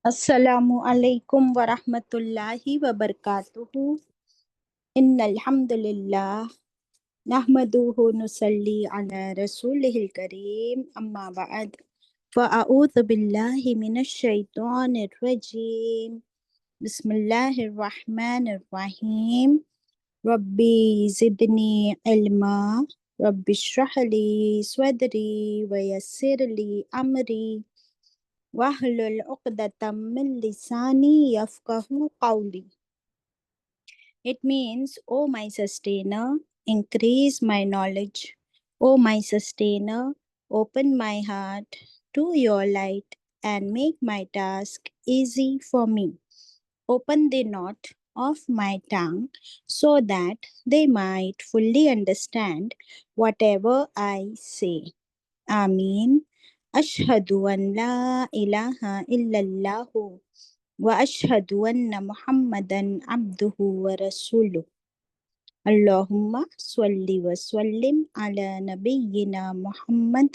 السلام علیکم ورحمۃ اللہ وبرکاتہ۔ ان الحمد للہ نحمدہ نصلی علی رسولہ الکریم اما بعد فاعوذ باللہ من الشیطان الرجیم بسم اللہ الرحمن الرحیم ربی زدنی علما رب اشرح لی صدری ویسر لی امری وَاحْلُلْ عُقْدَةً مِّن لِّسَانِي يَفْقَهُوا قَوْلِي. It means, O my sustainer, increase my knowledge. O my sustainer, open my heart to your light and make my task easy for me. Open the knot of my tongue so that they might fully understand whatever I say. آمین۔ اشہد ان لا الہ الا اللہ واشہد ان محمدا عبدہ ورسولہ۔ اللہم صلی وسلم علی نبینا محمد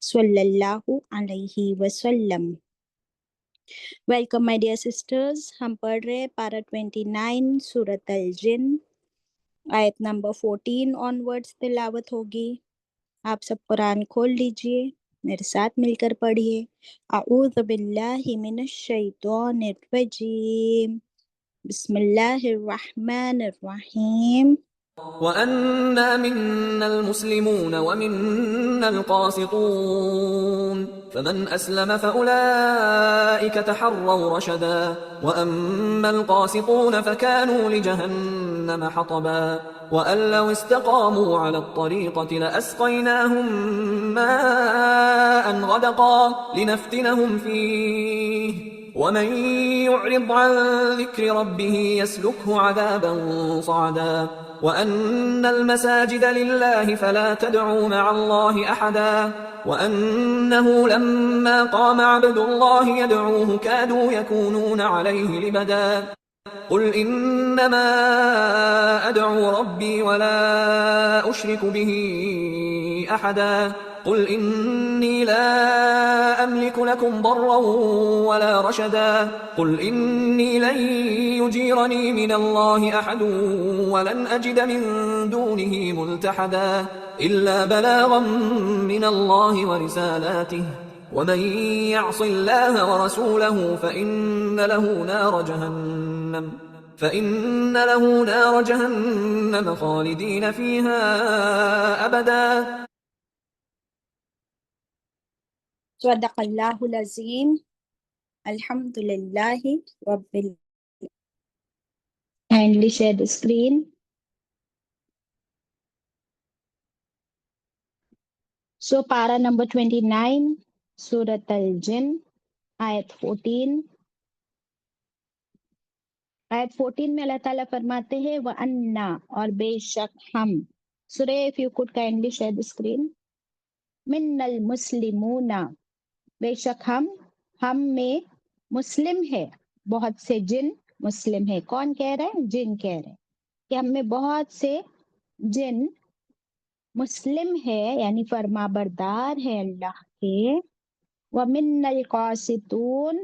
صلی اللہ علیہ وسلم۔ ویلکم مائی ڈیئر سسٹرز، ہم پڑھ رہے پارہ 29 سورۃ الجن، آیت نمبر 14 آنورڈز تلاوت ہوگی۔ آپ سب قرآن کھول لیجئے، میرے ساتھ مل کر پڑھیے۔ اعوذ باللہ من الشیطان الرجیم، بسم اللہ الرحمن الرحیم۔ وَأَنَّا مِنَّا الْمُسْلِمُونَ وَمِنَّا الْقَاسِطُونَ فَمَنْ أَسْلَمَ فَأُولَئِكَ تَحَرَّوْا رَشَدًا وَأَمَّا الْقَاسِطُونَ فَكَانُوا لِجَهَنَّمَ حَطَبًا وَأَن لَّوْ اسْتَقَامُوا عَلَى الطَّرِيقَةِ لَأَسْقَيْنَاهُم مَّاءً غَدَقًا لِّنَفْتِنَهُمْ فِيهِ ومن يعرض عن ذكر ربه يسلكه عذابا صعدا وأن المساجد لله فلا تدعوا مع الله أحدا وأنه لما قام عبد الله يدعوه كادوا يكونون عليه لبدا قل إنما أدعو ربي ولا أشرك به أحدا قل إني لا أملك لكم ضرا ولا رشدا قل إني لن يجيرني من الله أحد ولن أجد من دونه ملتحدا إلا بلاغا من الله ورسالاته ومن يعص الله ورسوله فإن له نار جهنم خالدين فيها أبدا۔ صدق اللہ العظیم۔ الحمد للہ رب Kindly share the screen. So para number 29 Surat Al-Jinn آیت 14۔ آیت 14 میں اللہ تعالیٰ فرماتے ہیں وَأَنَّا، اور بے شک ہم۔ سورہ if you could kindly share the screen. مِنَّ الْمُسْلِمُونَ، بے شک ہم میں مسلم ہے، بہت سے جن مسلم ہے۔ کون کہہ رہے ہیں؟ جن کہہ رہے ہیں کہ ہم میں بہت سے جن مسلم ہے، یعنی فرما بردار ہے اللہ کے۔ وَمِنَّ الْقَاسِطُونَ،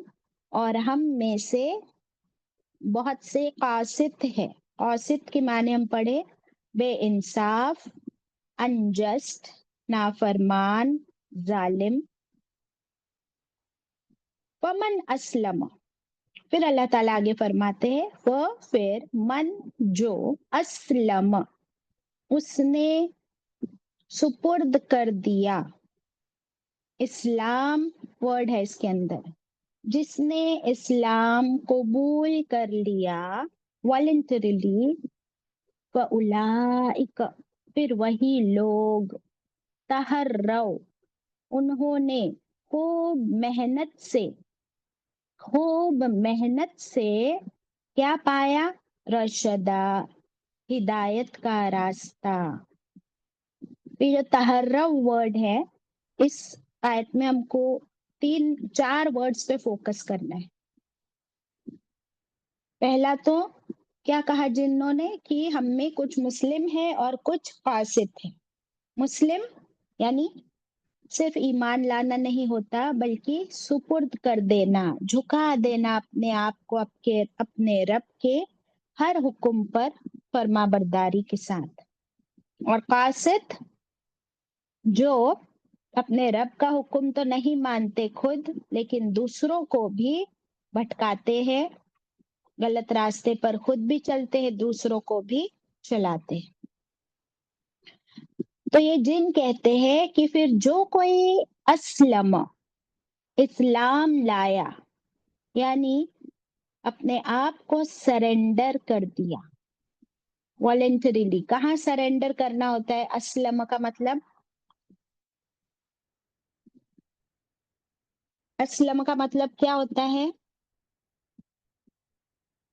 اور ہم میں سے بہت سے قاسط ہے۔ قاسط کے معنی ہم پڑھے بے انصاف، انجسٹ، نافرمان، ظالم۔ وَمَنْ أَسْلَمَ، پھر اللہ تعالیٰ آگے فرماتے ہیں پھر من جو اسلم، اس نے سپرد کر دیا، اسلام ورڈ ہے اس کے اندر، جس نے اسلام قبول کر لیا والنٹریلی، فَأُولَئِكَ، پھر وہی لوگ، تحروا، انہوں نے خوب محنت سے کیا پایا؟ رشدہ، ہدایت کا راستہ۔ یہ جو تحروا ورڈ ہے، اس آیت میں ہم کو 4 ورڈز پہ فوکس کرنا ہے۔ پہلا تو کیا کہا جنہوں نے کہ ہم میں کچھ مسلم ہے اور کچھ قاسط ہے۔ مسلم یعنی صرف ایمان لانا نہیں ہوتا بلکہ سپرد کر دینا، جھکا دینا اپنے آپ کو اپنے رب کے ہر حکم پر فرما برداری کے ساتھ. اور قاصد جو اپنے رب کا حکم تو نہیں مانتے خود، لیکن دوسروں کو بھی بھٹکاتے ہیں، غلط راستے پر خود بھی چلتے ہیں، دوسروں کو بھی چلاتے ہیں. تو یہ جن کہتے ہیں کہ پھر جو کوئی اسلم، اسلام لایا، یعنی اپنے آپ کو سرنڈر کر دیا والنٹریلی. کہاں سرنڈر کرنا ہوتا ہے؟ اسلم کا مطلب، اسلم کا مطلب کیا ہوتا ہے؟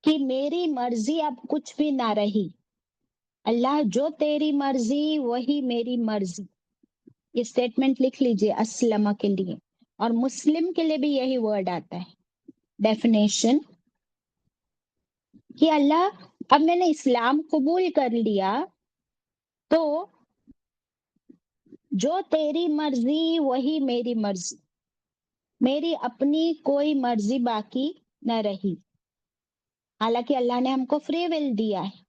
کہ میری مرضی اب کچھ بھی نہ رہی، اللہ جو تیری مرضی وہی میری مرضی. یہ اسٹیٹمنٹ لکھ لیجئے اسلم کے لیے. اور مسلم کے لیے بھی یہی ورڈ آتا ہے، ڈیفینیشن، کہ اللہ اب میں نے اسلام قبول کر لیا تو جو تیری مرضی وہی میری مرضی، میری اپنی کوئی مرضی باقی نہ رہی. حالانکہ اللہ نے ہم کو فری ول دیا ہے،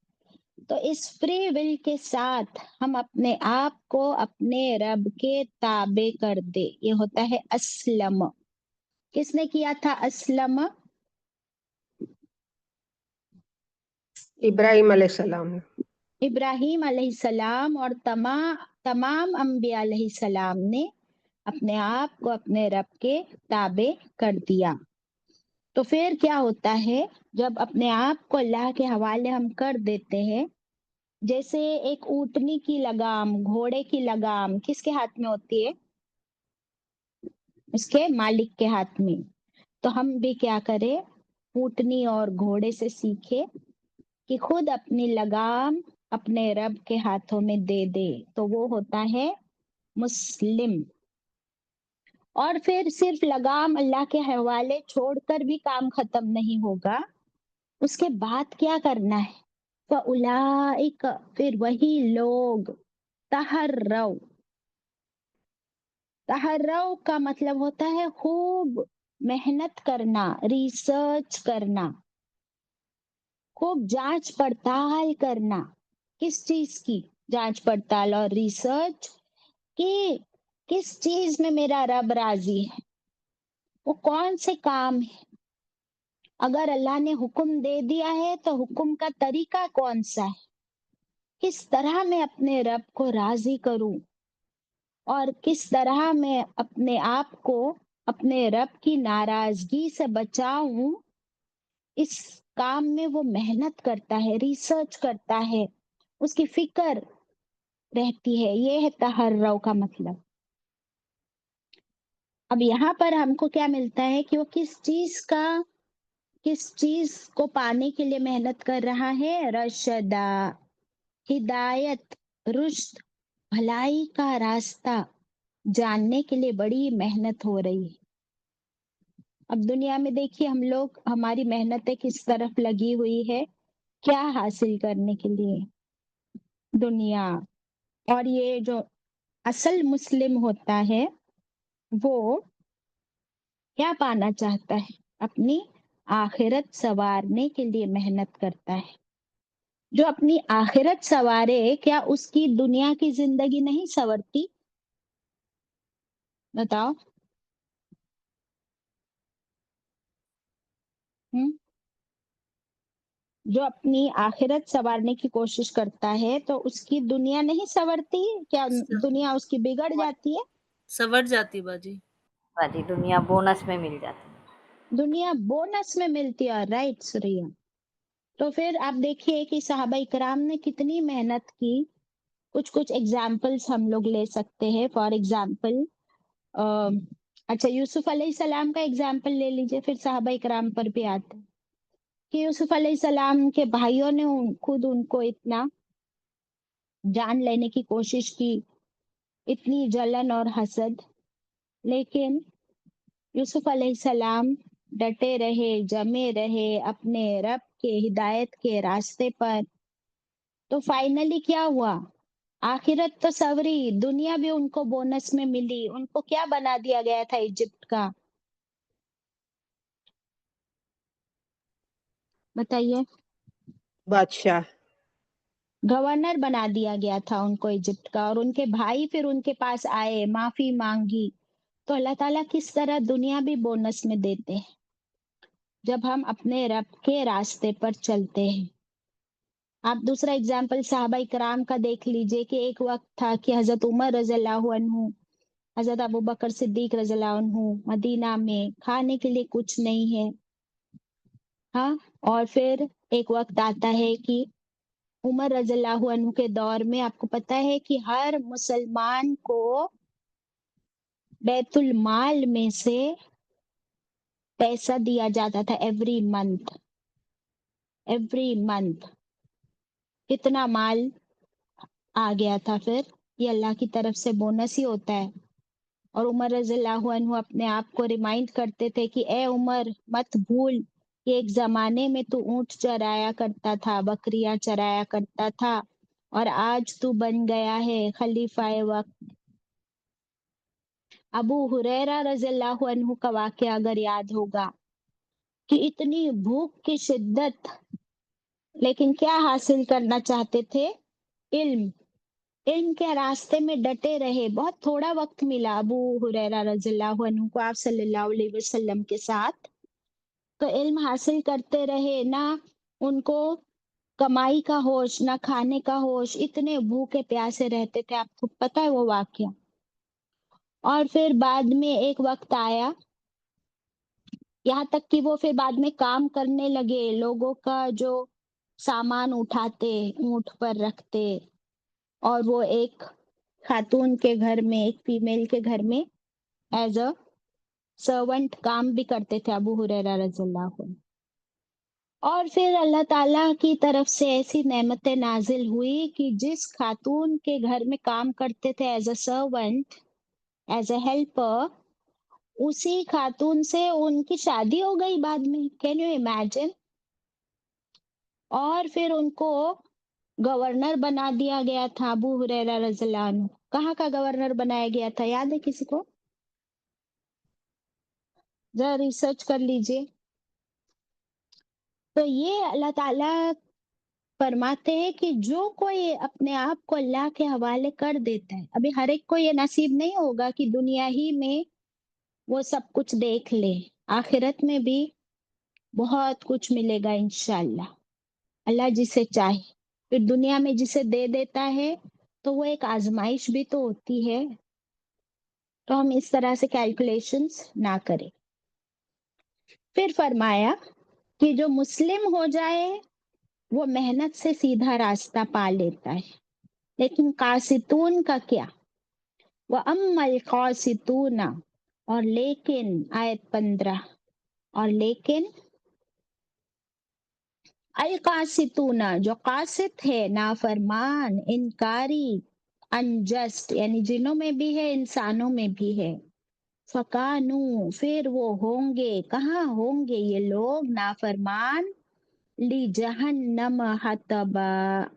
تو اس فری ول کے ساتھ ہم اپنے آپ کو اپنے رب کے تابع کر دے. یہ ہوتا ہے اسلم. کس نے کیا تھا اسلم؟ ابراہیم علیہ السلام نے. ابراہیم علیہ السلام اور تمام انبیاء علیہ السلام نے اپنے آپ کو اپنے رب کے تابع کر دیا. تو پھر کیا ہوتا ہے جب اپنے آپ کو اللہ کے حوالے ہم کر دیتے ہیں؟ جیسے ایک اونٹنی کی لگام، گھوڑے کی لگام کس کے ہاتھ میں ہوتی ہے؟ اس کے مالک کے ہاتھ میں. تو ہم بھی کیا کریں؟ اونٹنی اور گھوڑے سے سیکھے کہ خود اپنی لگام اپنے رب کے ہاتھوں میں دے دے، تو وہ ہوتا ہے مسلم. اور پھر صرف لگام اللہ کے حوالے چھوڑ کر بھی کام ختم نہیں ہوگا. اس کے بعد کیا کرنا ہے؟ فَأُولَئِکَ، پھر وہی لوگ، تحرو کا مطلب ہوتا ہے خوب محنت کرنا، ریسرچ کرنا، خوب جانچ پڑتال کرنا. کس چیز کی جانچ پڑتال اور ریسرچ؟ کہ کس چیز میں میرا رب راضی ہے، وہ کون سے کام ہے. اگر اللہ نے حکم دے دیا ہے تو حکم کا طریقہ کون سا ہے، کس طرح میں اپنے رب کو راضی کروں، اور کس طرح میں اپنے آپ کو اپنے رب کی ناراضگی سے بچاؤں. اس کام میں وہ محنت کرتا ہے، ریسرچ کرتا ہے، اس کی فکر رہتی ہے. یہ ہے تحرو کا مطلب. اب یہاں پر ہم کو کیا ملتا ہے کہ وہ کس چیز کو پانے کے لیے محنت کر رہا ہے؟ رشدا، ہدایت، رشد، بھلائی کا راستہ جاننے کے لیے بڑی محنت ہو رہی ہے. اب دنیا میں دیکھیے ہم لوگ، ہماری محنتیں کس طرف لگی ہوئی ہے؟ کیا حاصل کرنے کے لیے؟ دنیا. اور یہ جو اصل مسلم ہوتا ہے وہ کیا پانا چاہتا ہے؟ اپنی آخرت سنوارنے کے لیے محنت کرتا ہے. جو اپنی آخرت سنوارے، کیا اس کی دنیا کی زندگی نہیں سنورتی؟ بتاؤ. جو اپنی آخرت سنوارنے کی کوشش کرتا ہے تو اس کی دنیا نہیں سنورتی؟ کیا دنیا اس کی بگڑ جاتی ہے؟ سنور جاتی باجی. باجی دنیا بونس میں مل جاتی ہے. دنیا بونس میں ملتی ہے. رائٹ سوریا. تو پھر آپ دیکھیے کہ صحابہ اکرام نے کتنی محنت کی. کچھ ایگزامپلس ہم لوگ لے سکتے ہیں. فار ایگزامپل اچھا، یوسف علیہ السلام کا ایگزامپل لے لیجئے، پھر صحابہ اکرام پر بھی آتے ہیں کہ یوسف علیہ السلام کے بھائیوں نے خود ان کو اتنا جان لینے کی کوشش کی، اتنی جلن اور حسد، لیکن یوسف علیہ السلام ڈٹے رہے، جمے رہے اپنے رب کے ہدایت کے راستے پر. تو فائنلی کیا ہوا؟ आखिरत तो सवरी, दुनिया भी उनको बोनस में मिली। उनको क्या बना दिया गया था इजिप्ट का? बताइए। बादशाह। गवर्नर बना दिया गया था उनको इजिप्ट का, और उनके भाई फिर उनके पास आए, माफी मांगी। तो अल्लाह ताला किस तरह दुनिया भी बोनस में देते हैं जब हम अपने रब के रास्ते पर चलते हैं। आप दूसरा एग्जाम्पल साहबा इकराम का देख लीजिए कि एक वक्त था कि हजरत उमर रज़ियल्लाहु अन्हु, हजरत अबू बकर सिद्दीक रज़ियल्लाहु अन्हु मदीना में खाने के लिए कुछ नहीं है। हाँ, और फिर एक वक्त आता है कि उमर रज़ियल्लाहु अन्हु के दौर में आपको पता है कि हर मुसलमान को बैतुल माल में से पैसा दिया जाता था एवरी मंथ। कितना माल आ गया था फिर? ये अल्लाह की तरफ से बोनस ही होता है। और उमर रज़ियल्लाहु अन्हु अपने आप को रिमाइंड करते थे कि ए उमर, मत भूल कि एक जमाने में तू ऊंट चराया करता था, बकरियां चराया करता था, और आज तू बन गया है खलीफाए वक्त। अबू हुरैरा रज़ियल्लाहु अन्हु का वाकया अगर याद होगा कि इतनी भूख की शिद्दत, लेकिन क्या हासिल करना चाहते थे? इल्म। इल्म के रास्ते में डटे रहे। बहुत थोड़ा वक्त मिला अबू हुरैरा रज़ियल्लाहु अन्हु को आप सल्लल्लाहु अलैहि वसल्लम के साथ, तो इल्म हासिल करते रहे ना। उनको कमाई का होश, ना खाने का होश, इतने भूखे प्यासे रहते थे, आपको पता है वो वाकया। और फिर बाद में एक वक्त आया, यहाँ तक कि वो फिर बाद में काम करने लगे, लोगों का जो सामान उठाते, ऊंट पर रखते, और वो एक खातून के घर में, एक फीमेल के घर में एज अ सर्वेंट काम भी करते थे अबू हुरैरा रज़ियल्लाहु अन्हु। और फिर अल्लाह ताला की तरफ से ऐसी नेमतें नाजिल हुई कि जिस खातून के घर में काम करते थे as a servant, as a helper, उसी खातून से उनकी शादी हो गई बाद में। Can you imagine? और फिर उनको गवर्नर बना दिया गया था अबू हुरैरा रज़ियल्लाहु अन्हु। कहाँ का गवर्नर बनाया गया था, याद है किसी को? जरा रिसर्च कर लीजिए। तो ये अल्लाह ताला फरमाते हैं कि जो कोई अपने आप को अल्लाह के हवाले कर देता है, अभी हर एक को ये नसीब नहीं होगा कि दुनिया ही में वो सब कुछ देख ले। आखिरत में भी बहुत कुछ मिलेगा इंशाल्लाह, अल्लाह जिसे चाहे। फिर दुनिया में जिसे दे देता है तो वो एक आजमाइश भी तो होती है। तो हम इस तरह से कैलकुलेशंस ना करें। फिर फरमाया कि जो मुस्लिम हो जाए वो मेहनत से सीधा रास्ता पा लेता है, लेकिन कासितून का क्या? व अम्मल कासितूना, और लेकिन आयत 15, और लेकिन अल कासितूना, जो कासित है, नाफरमान, इनकारी, अनजस्ट, यानी जिन्नों में भी है इंसानों में भी है। फकानू, फिर वो होंगे, कहाँ होंगे ये लोग नाफरमान? ली जहन्नम हतबा,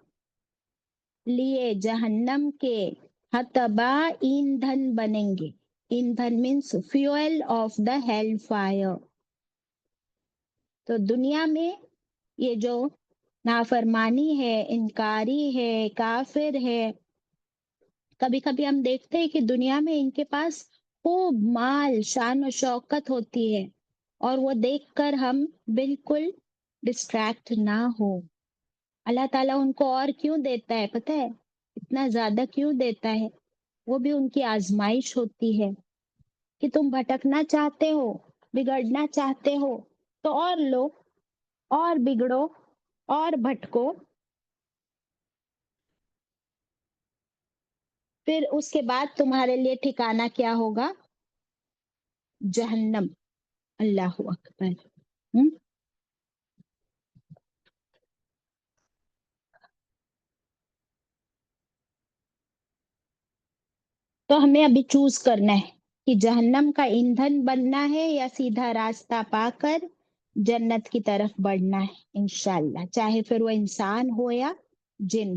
लिए जहन्नम के, हतबा, ईंधन बनेंगे। ईंधन means fuel of the hell fire. तो दुनिया में ये जो नाफरमानी है, इनकारी है, काफिर है, कभी कभी हम देखते हैं कि दुनिया में इनके पास खूब माल, शान और शौकत होती है, और वो देखकर हम बिल्कुल डिस्ट्रैक्ट ना हो। अल्लाह ताला उनको और क्यों देता है पता है? इतना ज्यादा क्यों देता है? वो भी उनकी आजमाइश होती है कि तुम भटकना चाहते हो, बिगड़ना चाहते हो, तो और लो, और बिगड़ो, और भटको। फिर उसके बाद तुम्हारे लिए ठिकाना क्या होगा? जहन्नम। अल्लाह अकबर। हम्म? तो हमें अभी चूज करना है कि जहन्नम का ईंधन बनना है या सीधा रास्ता पाकर जन्नत की तरफ बढ़ना है इंशाल्लाह, चाहे फिर वो इंसान हो या जिन।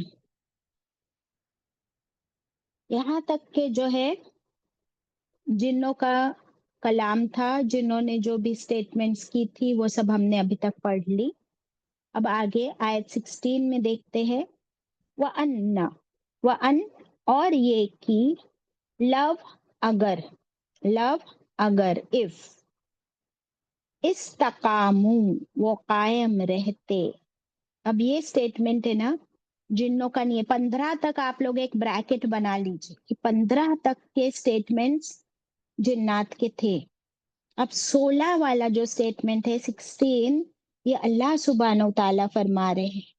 यहाँ तक के जो है जिन्नों का कलाम था, जिन्हों ने जो भी स्टेटमेंट्स की थी वो सब हमने अभी तक पढ़ ली। अब आगे आयत 16 में देखते हैं, व अन्ना, व अन और ये कि लव अगर इफ इस्तकामू वो कायम रहते। अब ये स्टेटमेंट है ना जिन्नों का नहीं है। 15 तक आप लोग एक ब्रैकेट बना लीजिए कि 15 तक के स्टेटमेंट्स जिन्नात के थे। अब 16 वाला जो स्टेटमेंट है 16, ये अल्लाह सुब्हानहू तआला फरमा रहे हैं।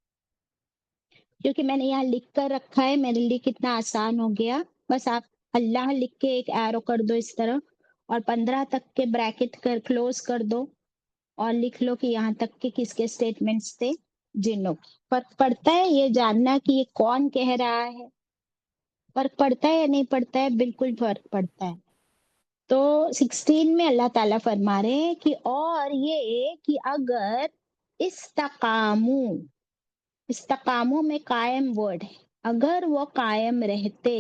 क्योंकि मैंने यहाँ लिख कर रखा है, मेरे लिए कितना आसान हो गया। बस आप अल्लाह लिख के एक एरो कर दो इस तरह, और 15 तक के ब्रैकेट कर क्लोज कर दो, और लिख लो कि यहाँ तक के किसके स्टेटमेंट्स थे, जिन्नों के। फर्क पड़ता है ये जानना कि ये कौन कह रहा है? फर्क पड़ता है या नहीं पड़ता है? बिल्कुल फर्क पड़ता है। तो 16 में अल्लाह ताला फरमा रहे हैं कि और ये कि अगर इस्तकामू, इस्तकामू में कायम वर्ड है, अगर वो कायम रहते,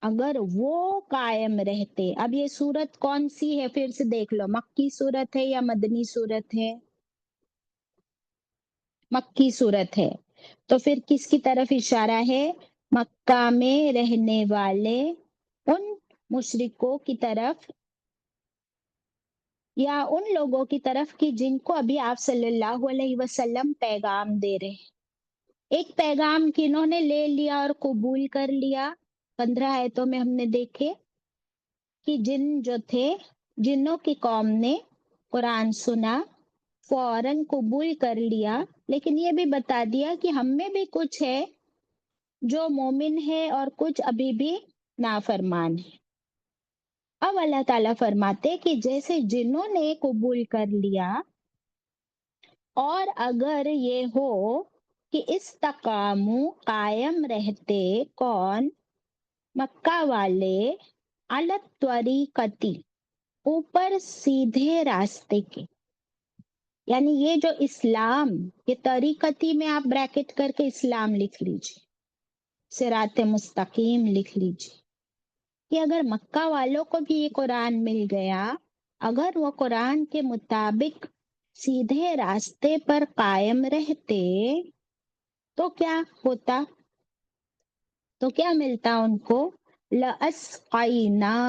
अगर वो कायम रहते। अब ये सूरत कौन सी है फिर से देख लो, मक्की सूरत है या मदनी सूरत है? मक्की सूरत है। तो फिर किसकी तरफ इशारा है? मक्का में रहने वाले उन मुशरिकों की तरफ, या उन लोगों की तरफ कि जिनको अभी आप सल्लल्लाहु अलैहि वसल्लम पैगाम दे रहे हैं। एक पैगाम किन्होंने ले लिया और कबूल कर लिया? 15 आयतों में हमने देखे कि जिन जो थे, जिन्नों की कौम ने कुरान सुना, फौरन कबूल कर लिया, लेकिन ये भी बता दिया कि हम में भी कुछ है जो मोमिन है और कुछ अभी भी नाफरमान है। अब अल्लाह ताला फरमाते कि जैसे जिन्हों ने कबूल कर लिया, और अगर ये हो कि इस्तकामू कायम रहते, कौन? मक्का वाले, अलत त्वरीकती ऊपर सीधे रास्ते के। यानी ये जो इस्लाम, ये तरीकती में आप ब्रैकेट करके इस्लाम लिख लीजिए, सिराते मुस्तकीम लिख लीजिए, कि अगर मक्का वालों को भी ये कुरान मिल गया, अगर वो कुरान के मुताबिक सीधे रास्ते पर कायम रहते, तो क्या होता? तो क्या मिलता उनको? लअस्क़ैनाहुम,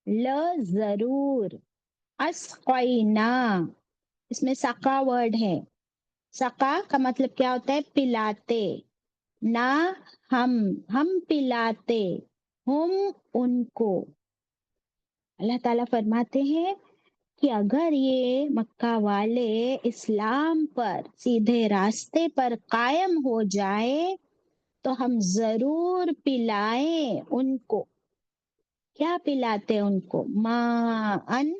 ल जरूर, अस्क़ैना, इसमें सका वर्ड है। सका का मतलब क्या होता है? पिलाते। ना, हम पिलाते, हम उनको। अल्लाह ताला फरमाते हैं कि अगर ये मक्का वाले इस्लाम पर, सीधे रास्ते पर कायम हो जाए, तो हम जरूर पिलाएं उनको। क्या पिलाते उनको? माअन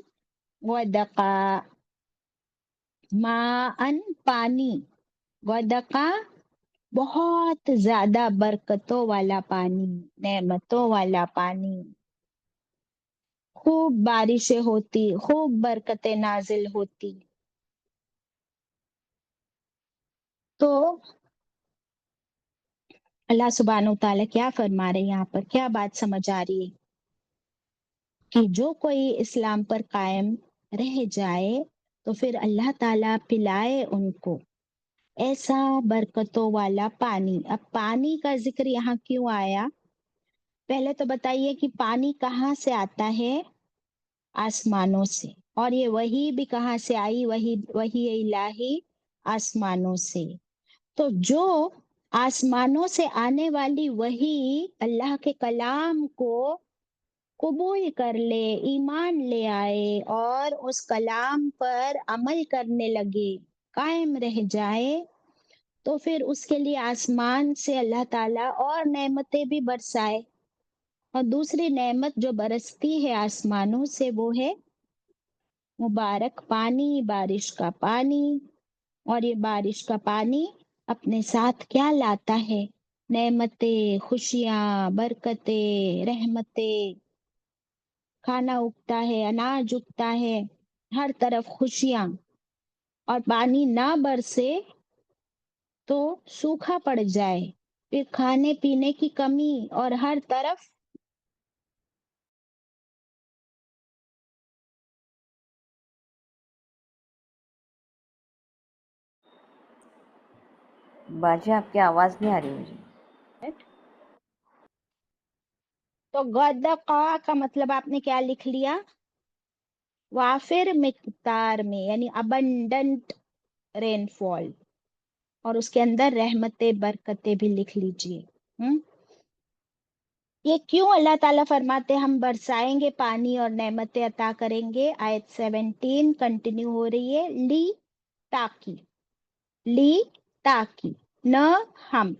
वदका, माअन पानी, वदका बहुत ज्यादा बरकतों वाला पानी, नेमतों वाला पानी। खूब बारिशें होती, खूब बरकतें नाजिल होती। तो अल्लाह सुब्हानहू तआला क्या फरमा रहे हैं यहाँ पर? क्या बात समझ आ रही है? कि जो कोई इस्लाम पर कायम रह जाए, तो फिर अल्लाह ताला पिलाए उनको ऐसा बरकतों वाला पानी। अब पानी का जिक्र यहाँ क्यों आया? पहले तो बताइए कि पानी कहाँ से आता है? आसमानों से। और ये वही भी कहाँ से आई? वही वही इलाही, आसमानों से। तो जो आसमानों से आने वाली वही अल्लाह के कलाम को कबूल कर ले, ईमान ले आए और उस कलाम पर अमल करने लगे, कायम रह जाए, तो फिर उसके लिए आसमान से अल्लाह ताला और नेमतें भी बरसाए। और दूसरी नेमत जो बरसती है आसमानों से, वो है मुबारक पानी, बारिश का पानी। और ये बारिश का पानी अपने साथ क्या लाता है? नेमतें, खुशियां, बरकतें, रहमतें। खाना उगता है, अनाज उगता है, हर तरफ खुशियां। और पानी ना बरसे तो सूखा पड़ जाए, پھر کھانے پینے کی کمی اور ہر طرف बाजी आपकी आवाज नहीं आ रही मुझे। تو غدقہ کا مطلب آپ نے کیا لکھ لیا؟ وافر مقدار میں، یعنی ابنڈنٹ رین فال، اور اس کے اندر رحمتیں برکتیں بھی لکھ لیجئے۔ یہ کیوں اللہ تعالیٰ فرماتے ہم برسائیں گے پانی اور نعمتیں عطا کریں گے؟ آیت 17 کنٹینیو ہو رہی ہے، لی تاکی نہ ہم۔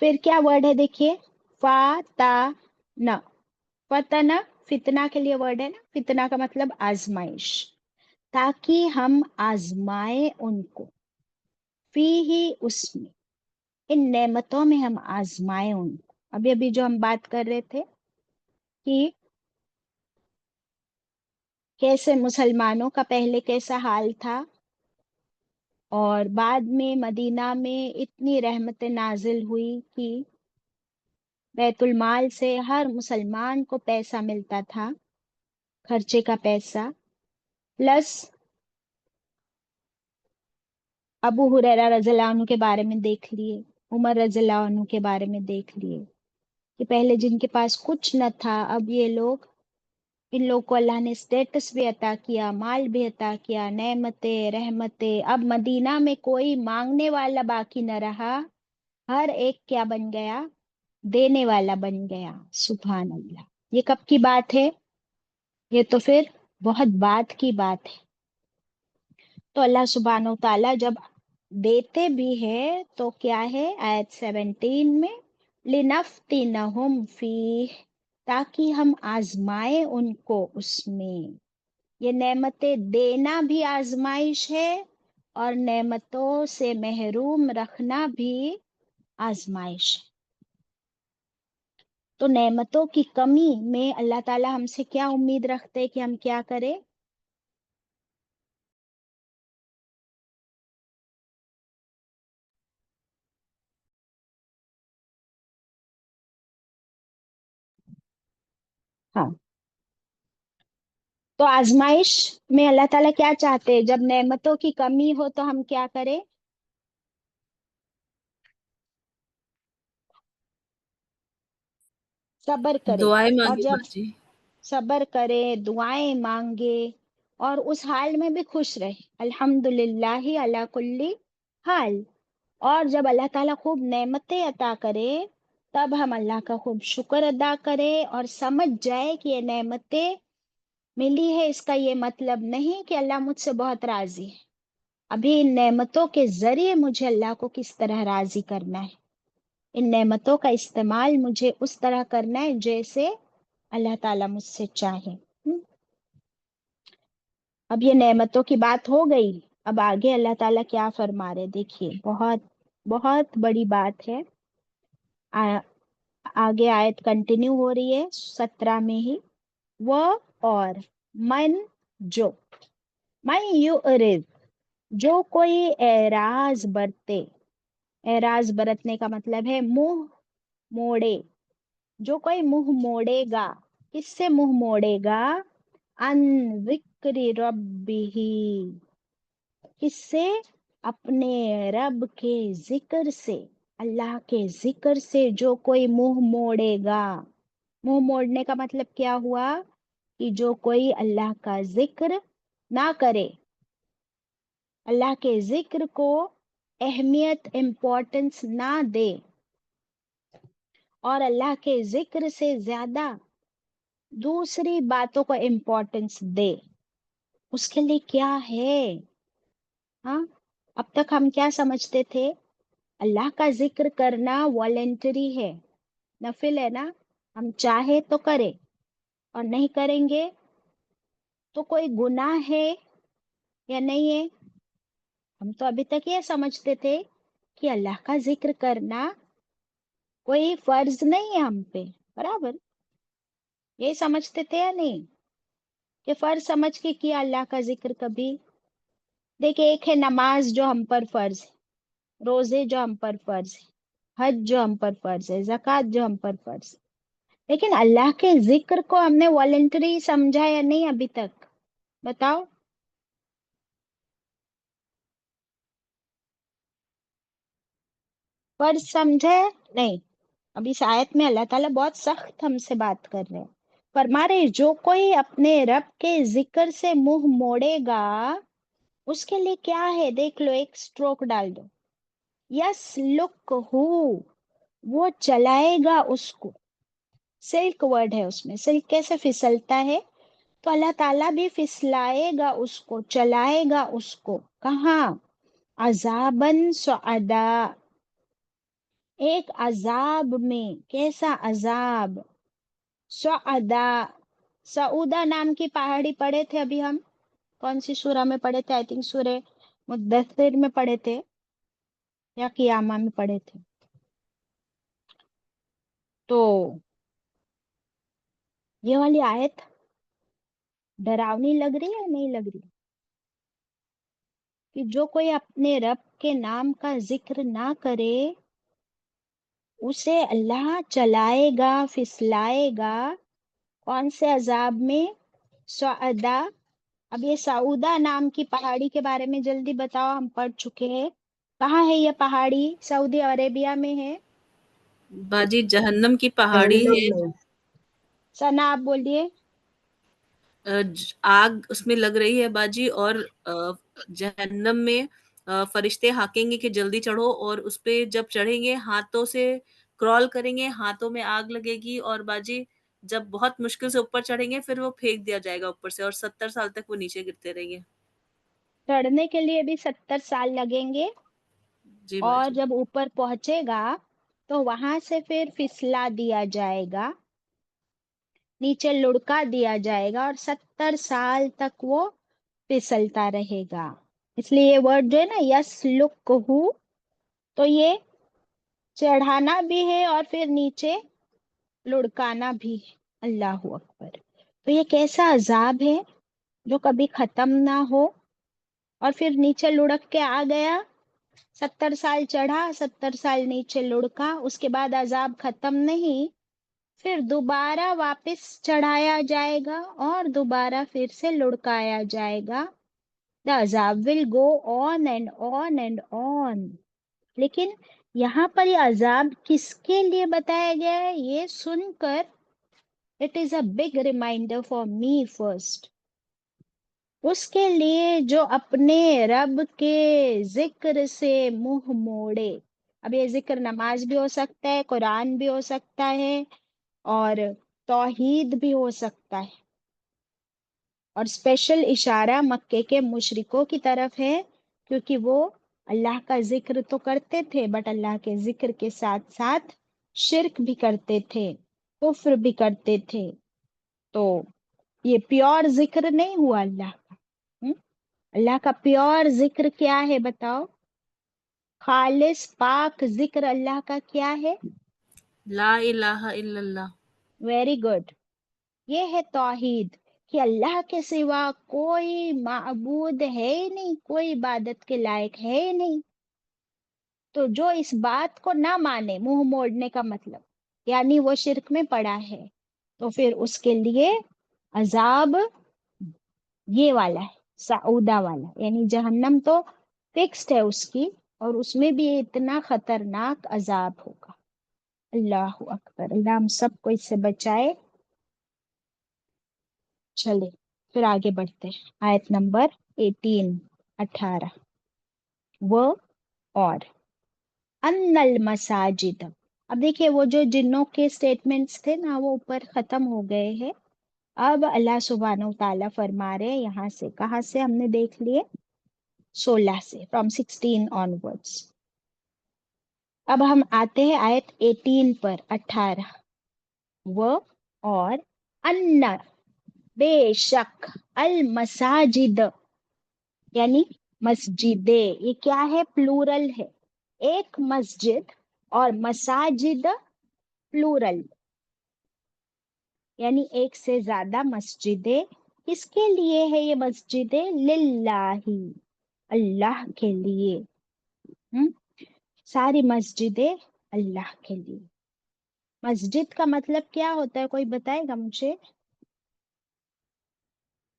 پھر کیا ورڈ ہے دیکھیے، فاتنا، فتنہ فتنہ کے لیے ورڈ ہے نا، فتنہ کا مطلب آزمائش، تاکہ ہم آزمائیں ان کو، فی ہی اس میں، ان نعمتوں میں ہم آزمائیں ان کو۔ ابھی ابھی جو ہم بات کر رہے تھے کہ کیسے مسلمانوں کا پہلے کیسا حال تھا، اور بعد میں مدینہ میں اتنی رحمت نازل ہوئی کہ بیت المال سے ہر مسلمان کو پیسہ ملتا تھا، خرچے کا پیسہ، پلس ابو ہریرہ رضی اللہ عنہ کے بارے میں دیکھ لیے، عمر رضی اللہ عنہ کے بارے میں دیکھ لیے کہ پہلے جن کے پاس کچھ نہ تھا، اب یہ لوگ، ان لوگ کو اللہ نے اسٹیٹس بھی عطا کیا، مال بھی عطا کیا، نعمتیں، رحمتیں۔ اب مدینہ میں کوئی مانگنے والا باقی نہ رہا، ہر ایک کیا بن گیا؟ دینے والا بن گیا۔ سبحان اللہ۔ یہ کب کی بات ہے؟ یہ تو پھر بہت بعد کی بات ہے۔ تو اللہ سبحانہ و تعالیٰ جب دیتے بھی ہے تو کیا ہے؟ آیت 17 میں لِنَفْتِنَهُمْ فِيهِ، تاکہ ہم آزمائیں ان کو اس میں۔ یہ نعمتیں دینا بھی آزمائش ہے، اور نعمتوں سے محروم رکھنا بھی آزمائش ہے۔ تو نعمتوں کی کمی میں اللہ تعالیٰ ہم سے کیا امید رکھتے کہ ہم کیا کریں؟ ہاں، تو آزمائش میں اللہ تعالیٰ کیا چاہتے ہیں؟ جب نعمتوں کی کمی ہو تو ہم کیا کریں؟ صبر کرے، دعائیں اور مانگے جب باجی۔ صبر کرے، دعائیں مانگے، اور اس حال میں بھی خوش رہے، الحمدللہ علی کل حال۔ اور جب اللہ تعالیٰ خوب نعمتیں عطا کرے تب ہم اللہ کا خوب شکر ادا کرے، اور سمجھ جائے کہ یہ نعمتیں ملی ہے، اس کا یہ مطلب نہیں کہ اللہ مجھ سے بہت راضی ہے، ابھی ان نعمتوں کے ذریعے مجھے اللہ کو کس طرح راضی کرنا ہے، ان نعمتوں کا استعمال مجھے اس طرح کرنا ہے جیسے اللہ تعالیٰ مجھ سے چاہے۔ اب یہ نعمتوں کی بات ہو گئی، اب آگے اللہ تعالیٰ کیا فرما رہے دیکھیے، بہت بہت بڑی بات ہے۔ آگے آیت کنٹینیو ہو رہی ہے 17 میں ہی، وہ اور من جو، من یعرض، جو کوئی اعراض برتے، اعراض برتنے کا مطلب ہے منہ موڑے، جو کوئی منہ موڑے گا، کس سے منہ موڑے گا؟ ان ذکر ربہ، کس سے؟ اپنے رب کے ذکر سے، اللہ کے ذکر سے جو کوئی منہ موڑے گا۔ منہ موڑنے کا مطلب کیا ہوا؟ کہ جو کوئی اللہ کا ذکر نہ کرے، اللہ کے ذکر کو اہمیت، امپورٹنس نہ دے، اور اللہ کے ذکر سے زیادہ دوسری باتوں کو امپورٹنس دے، اس کے لیے کیا ہے؟ ہاں، اب تک ہم کیا سمجھتے تھے؟ اللہ کا ذکر کرنا والنٹری ہے، نفل ہے نا، ہم چاہے تو کرے، اور نہیں کریں گے تو کوئی گناہ ہے یا نہیں ہے؟ ہم تو ابھی تک یہ سمجھتے تھے کہ اللہ کا ذکر کرنا کوئی فرض نہیں ہے ہم پہ، برابر یہ سمجھتے تھے یا نہیں کہ فرض سمجھ کے کیا اللہ کا ذکر کبھی؟ دیکھیں، ایک ہے نماز جو ہم پر فرض ہے، روزے جو ہم پر فرض ہے، حج جو ہم پر فرض ہے، زکوٰۃ جو ہم پر فرض ہے. لیکن اللہ کے ذکر کو ہم نے والنٹری سمجھا یا نہیں ابھی تک؟ بتاؤ. فرض سمجھے نہیں؟ اب اس آیت میں اللہ تعالیٰ بہت سخت ہم سے بات کر رہے ہیں. فرما رہے جو کوئی اپنے رب کے ذکر سے منہ موڑے گا اس کے لیے کیا ہے، دیکھ لو، ایک سٹروک ڈال دو. یس لک ہو، وہ چلائے گا اس کو. سلک ورڈ ہے اس میں. سلک کیسے پھسلتا ہے، تو اللہ تعالیٰ بھی پھسلائے گا اس کو، چلائے گا اس کو. کہاں؟ عذاباً سعدا، ایک عذاب میں. کیسا عذاب؟ سعدا. سعودا نام کی پہاڑی پڑھے تھے ابھی ہم. کون سی سورہ میں پڑھے تھے؟ آئی تھنک سورہ مدثر میں پڑھے تھے یا قیامہ میں پڑھے تھے. تو یہ والی آیت ڈراؤنی لگ رہی ہے نہیں لگ رہی؟ کہ جو کوئی اپنے رب کے نام کا ذکر نہ کرے اسے اللہ چلائے گا، پھسلائے گا. کون سے عذاب میں؟ سعدا. اب یہ سعودا نام کی پہاڑی کے بارے میں جلدی بتاؤ، ہم پڑھ چکے ہیں. کہاں ہے یہ پہاڑی؟ سعودی عربیہ میں ہے. باجی جہنم کی پہاڑی ہے. ثنا آپ بولیے. آگ اس میں لگ رہی ہے باجی، اور جہنم میں فرشتے ہاکیں گے کہ جلدی چڑھو، اور اس پہ جب چڑھیں گے ہاتھوں سے کرال کریں گے، ہاتھوں میں آگ لگے گی، اور باجی جب بہت مشکل سے اوپر چڑھیں گے پھر وہ پھینک دیا جائے گا اوپر سے، اور 70 سال تک وہ نیچے گرتے رہیں گے. چڑھنے کے لیے بھی 70 سال لگیں گے، جی اور باجی. جب اوپر پہنچے گا تو وہاں سے پھر پھسلا دیا جائے گا، نیچے لڑکا دیا جائے گا، اور 70 سال تک وہ پھسلتا رہے گا. اس لیے یہ ورڈ جو ہے نا یس لک ہو، تو یہ چڑھانا بھی ہے اور پھر نیچے لڑکانا بھی ہے. اللہ اکبر. تو یہ کیسا عذاب ہے جو کبھی ختم نہ ہو، اور پھر نیچے لڑک کے آ گیا. 70 سال چڑھا، 70 سال نیچے لڑکا، اس کے بعد عذاب ختم نہیں، پھر دوبارہ واپس چڑھایا جائے گا اور دوبارہ پھر سے لڑکایا جائے گا. The عذاب will go on and on and on. لیکن یہاں پر یہ عذاب کس کے لیے بتایا گیا ہے، یہ سن کر it is a big reminder for me first. اس کے لیے جو اپنے رب کے ذکر سے منہ موڑے. اب یہ ذکر نماز بھی ہو سکتا ہے، قرآن بھی ہو سکتا ہے، اور توحید بھی ہو سکتا ہے. اور اسپیشل اشارہ مکے کے مشرکوں کی طرف ہے، کیونکہ وہ اللہ کا ذکر تو کرتے تھے بٹ اللہ کے ذکر کے ساتھ ساتھ شرک بھی کرتے تھے، کفر بھی کرتے تھے. تو یہ پیور ذکر نہیں ہوا اللہ کا. اللہ کا پیور ذکر کیا ہے بتاؤ؟ خالص پاک ذکر اللہ کا کیا ہے؟ لا الہ الا اللہ. Very good. یہ ہے توحید، کہ اللہ کے سوا کوئی معبود ہے ہی نہیں، کوئی عبادت کے لائق ہے ہی نہیں. تو جو اس بات کو نہ مانے، منہ موڑنے کا مطلب یعنی وہ شرک میں پڑا ہے، تو پھر اس کے لیے عذاب یہ والا ہے، سعودہ والا. یعنی جہنم تو فکسڈ ہے اس کی، اور اس میں بھی اتنا خطرناک عذاب ہوگا. اللہ اکبر. اللہ ہم سب کو اس سے بچائے. چلے پھر آگے بڑھتے ہیں. آیت نمبر 18. وہ اور ان المساجد. اب دیکھیے وہ جو جنوں کے سٹیٹمنٹس تھے نا وہ اوپر ختم ہو گئے ہیں. اب اللہ سبحانہ وتعالیٰ فرما رہے یہاں سے، کہاں سے ہم نے دیکھ لیے؟ 16 سے، from 16 onwards. اب ہم آتے ہیں آیت 18 پر. 18. وہ اور ان بے شک المساجد یعنی مسجدیں. یہ کیا ہے؟ پلورل ہے. ایک مسجد اور مساجد پلورل، یعنی ایک سے زیادہ مسجدیں. کس کے لیے ہے یہ مسجدیں؟ للہ، اللہ کے لیے. सारी मस्जिदें अल्लाह के लिए। मस्जिद का मतलब क्या होता है, कोई बताएगा मुझे?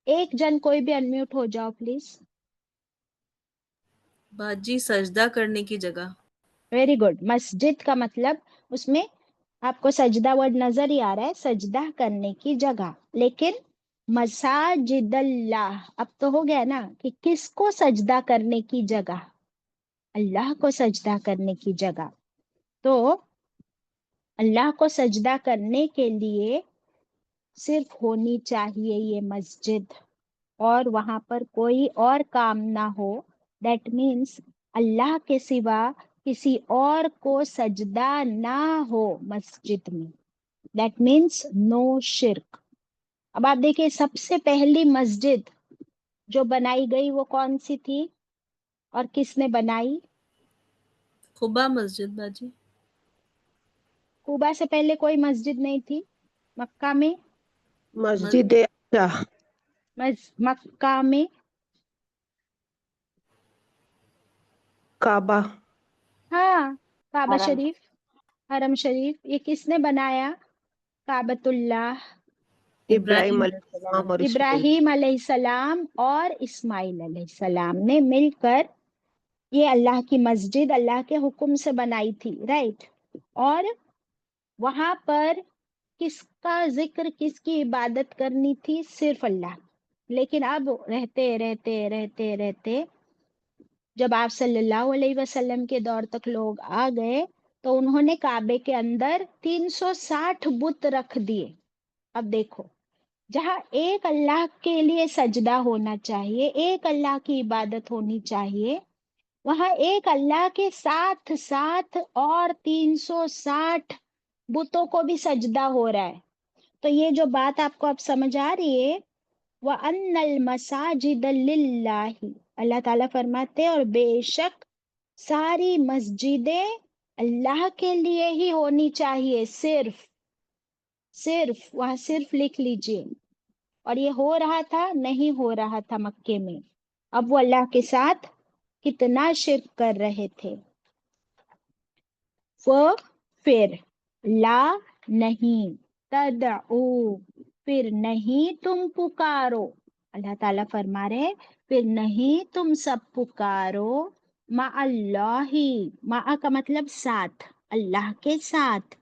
एक जन कोई भी अनम्यूट हो जाओ प्लीज। बाजी सजदा करने की जगह। Very good. मस्जिद का मतलब, उसमें आपको सजदा वर्ड नजर ही आ रहा है, सजदा करने की जगह। लेकिन मसाजिदल्लाह, अब तो हो गया ना कि किसको सजदा करने की जगह, अल्लाह को सजदा करने की जगह। तो अल्लाह को सजदा करने के लिए सिर्फ होनी चाहिए ये मस्जिद, और वहां पर कोई और काम ना हो। दैट मीन्स अल्लाह के सिवा किसी और को सजदा ना हो मस्जिद में। दैट मीन्स नो शिर्क। अब आप देखिए, सबसे पहली मस्जिद जो बनाई गई वो कौन सी थी और किसने बनाई? खुबा मस्जिद बाजी। कुबा से पहले कोई मस्जिद नहीं थी। मक्का में, मस्जिद अच्छा, मक्का में, काबा, हाँ, काबा हरम शरीफ, हरम शरीफ, ये किसने बनाया? काबतुल्लाह, इब्राहिम इब्राहिम अलैहिस्सलाम और इस्माइल। इब्राहिम अलैहिस्सलाम और इस्माइल अलैहिस्सलाम ने मिलकर ये अल्लाह की मस्जिद अल्लाह के हुक्म से बनाई थी, राइट। और वहां पर किसका जिक्र, किसकी इबादत करनी थी? सिर्फ अल्लाह। लेकिन अब रहते रहते रहते रहते जब आप सल्लल्लाहु अलैहि वसल्लम के दौर तक लोग आ गए, तो उन्होंने काबे के अंदर 360 बुत रख दिए। अब देखो, जहाँ एक अल्लाह के लिए सजदा होना चाहिए, एक अल्लाह की इबादत होनी चाहिए, वहां एक अल्लाह के साथ साथ और 360 बुतों को भी सजदा हो रहा है। तो ये जो बात आपको अब समझ आ रही है, व अन्नल मसाजिद लिल्लाही, अल्लाह ताला फरमाते हैं और बेशक सारी मस्जिदें अल्लाह के लिए ही होनी चाहिए। सिर्फ, सिर्फ वहां सिर्फ लिख लीजिए। और ये हो रहा था, नहीं हो रहा था मक्के में। अब वो अल्लाह के साथ कितना शिर्क कर रहे थे। वो फिर ला नहीं, तदऊ, फिर नहीं तुम पुकारो। अल्लाह ताला फरमा रहे, फिर नहीं तुम सब पुकारो, मा अल्लाह ही, मा का मतलब साथ, अल्लाह के साथ,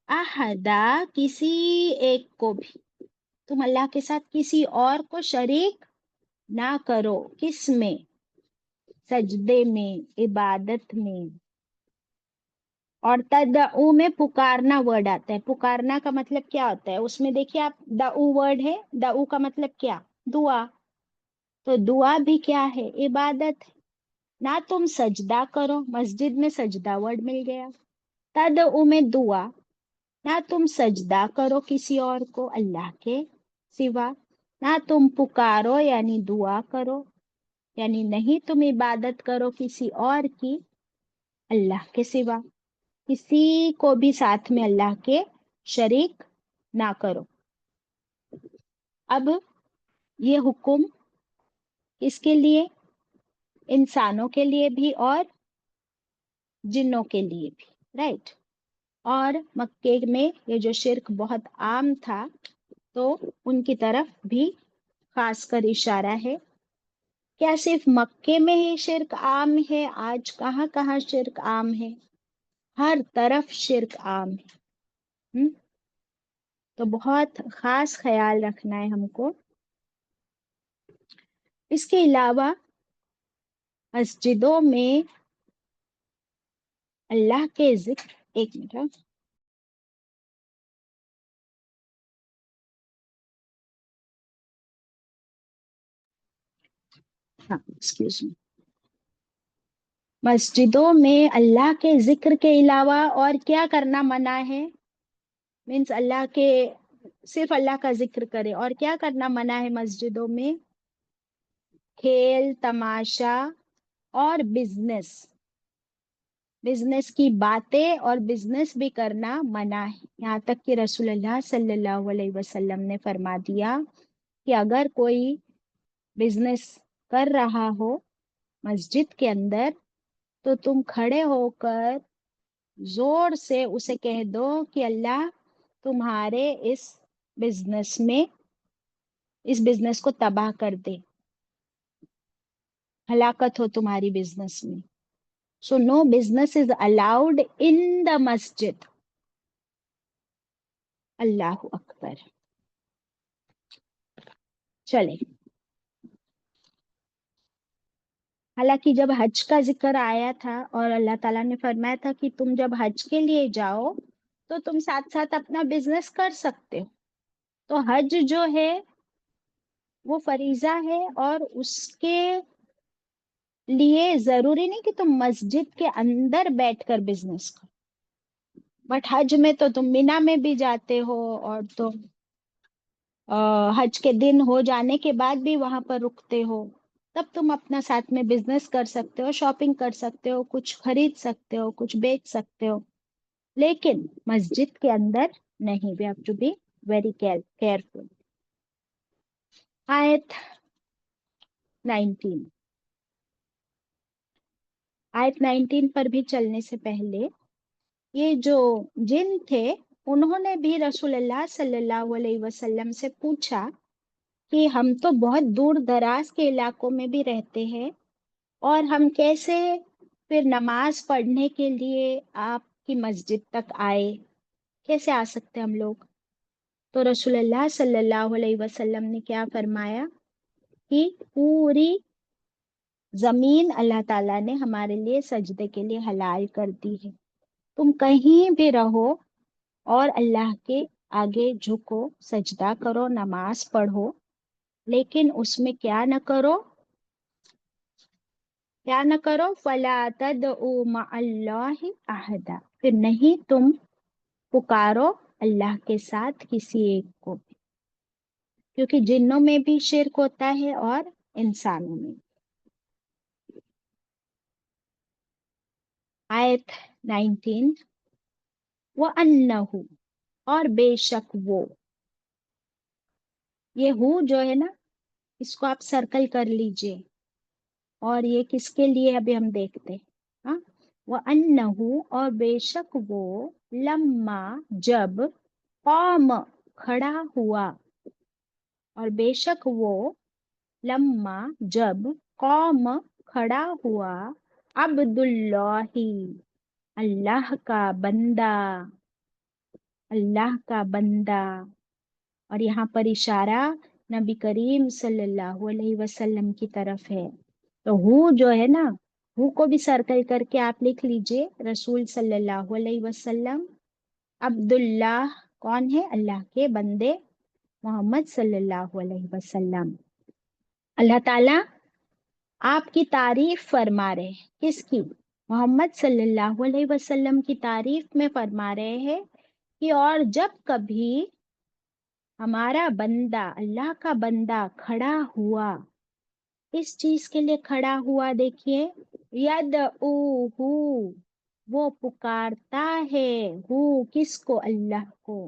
अहदा, किसी एक को भी। तुम अल्लाह के साथ किसी और को शरीक ना करो। किस में? सजदे में, इबादत में। और तदऊ में पुकारना वर्ड आता है। पुकारना का मतलब क्या होता है? उसमें देखिए आप, दऊ वर्ड है, दऊ का मतलब क्या? दुआ। तो दुआ भी क्या है? इबादत है ना। तुम सजदा करो, मस्जिद में सजदा वर्ड मिल गया। तदऊ में दुआ, ना तुम सजदा करो किसी और को अल्लाह के सिवा, ना तुम पुकारो यानी दुआ करो, यानी नहीं तुम इबादत करो किसी और की अल्लाह के सिवा। किसी को भी साथ में अल्लाह के शरीक ना करो। अब ये हुक्म किसके लिए? इंसानों के लिए भी और जिन्नों के लिए भी, राइट। और मक्के में ये जो शिर्क बहुत आम था, तो उनकी तरफ भी खासकर इशारा है। क्या सिर्फ मक्के में ही शिर्क आम है? आज कहाँ कहाँ शिर्क आम है? हर तरफ शिर्क आम है। तो बहुत खास ख्याल रखना है हमको। इसके अलावा मस्जिदों में अल्लाह के जिक्र, एक मिनट, हाँ एक्सक्यूज मी। मस्जिदों में अल्लाह के जिक्र के अलावा और क्या करना मना है? मीन्स अल्लाह के, सिर्फ अल्लाह का जिक्र करे। और क्या करना मना है मस्जिदों में? खेल तमाशा और बिजनेस, बिजनेस की बातें और बिजनेस भी करना मना है। यहाँ तक कि रसूलुल्लाह सल्लल्लाहु अलैहि वसल्लम ने फरमा दिया कि अगर कोई बिजनेस कर रहा हो मस्जिद के अंदर, تو تم کھڑے ہو کر زور سے اسے کہہ دو کہ اللہ تمہارے اس بزنس کو تباہ کر دے، ہلاکت ہو تمہاری بزنس میں. سو نو بزنس از الاؤڈ ان دا مسجد. اللہ اکبر. چلے، حالانکہ جب حج کا ذکر آیا تھا اور اللہ تعالیٰ نے فرمایا تھا کہ تم جب حج کے لیے جاؤ تو تم ساتھ ساتھ اپنا بزنس کر سکتے ہو، تو حج جو ہے وہ فریضہ ہے، اور اس کے لیے ضروری نہیں کہ تم مسجد کے اندر بیٹھ کر بزنس کرو. بٹ حج میں تو تم مینا میں بھی جاتے ہو، اور تو حج کے دن ہو جانے کے بعد بھی وہاں پر رکتے ہو، تب تم اپنا ساتھ میں بزنس کر سکتے ہو، شاپنگ کر سکتے ہو، کچھ خرید سکتے ہو، کچھ بیچ سکتے ہو، لیکن مسجد کے اندر نہیں. We have to be very careful. آیت 19. آیت 19 پر بھی چلنے سے پہلے یہ جو جن تھے انہوں نے بھی رسول اللہ صلی اللہ علیہ وسلم سے پوچھا کہ ہم تو بہت دور دراز کے علاقوں میں بھی رہتے ہیں، اور ہم کیسے پھر نماز پڑھنے کے لیے آپ کی مسجد تک آئے، کیسے آ سکتے ہم لوگ؟ تو رسول اللہ صلی اللہ علیہ وسلم نے کیا فرمایا کہ پوری زمین اللہ تعالیٰ نے ہمارے لیے سجدے کے لیے حلال کر دی ہے. تم کہیں بھی رہو اور اللہ کے آگے جھکو، سجدہ کرو، نماز پڑھو، لیکن اس میں کیا نہ کرو، فَلَا تَدْعُوا مَعَ اللَّهِ أَحَدًا، پھر نہیں تم پکارو اللہ کے ساتھ کسی ایک کو بھی، کیونکہ جنوں میں بھی شرک ہوتا ہے اور انسانوں میں. آیت 19. وَأَنَّهُ، اور بے شک وہ، یہ ہو جو ہے نا اس کو آپ سرکل کر لیجئے، اور یہ کس کے لیے ابھی ہم دیکھتے ہیں. وَأَنَّهُ، اور بے شک وہ، لما، جب، قام، کھڑا ہوا، اور بے شک وہ، لما، جب، قام، کھڑا ہوا، عبداللہ، اللہ کا بندہ، اللہ کا بندہ. اور یہاں پر اشارہ نبی کریم صلی اللہ علیہ وسلم کی طرف ہے. تو ہو جو ہے نا، ہو کو بھی سرکل کر کے آپ لکھ لیجئے، رسول صلی اللہ علیہ وسلم. عبداللہ کون ہے؟ اللہ کے بندے محمد صلی اللہ علیہ وسلم. اللہ تعالیٰ آپ کی تعریف فرما رہے ہیں. کس کی؟ محمد صلی اللہ علیہ وسلم کی تعریف میں فرما رہے ہیں کہ اور جب کبھی ہمارا بندہ، اللہ کا بندہ کھڑا ہوا، اس چیز کے لیے کھڑا ہوا، دیکھیے، یدعوہ، وہ پکارتا ہے، ہو کس کو؟ اللہ کو.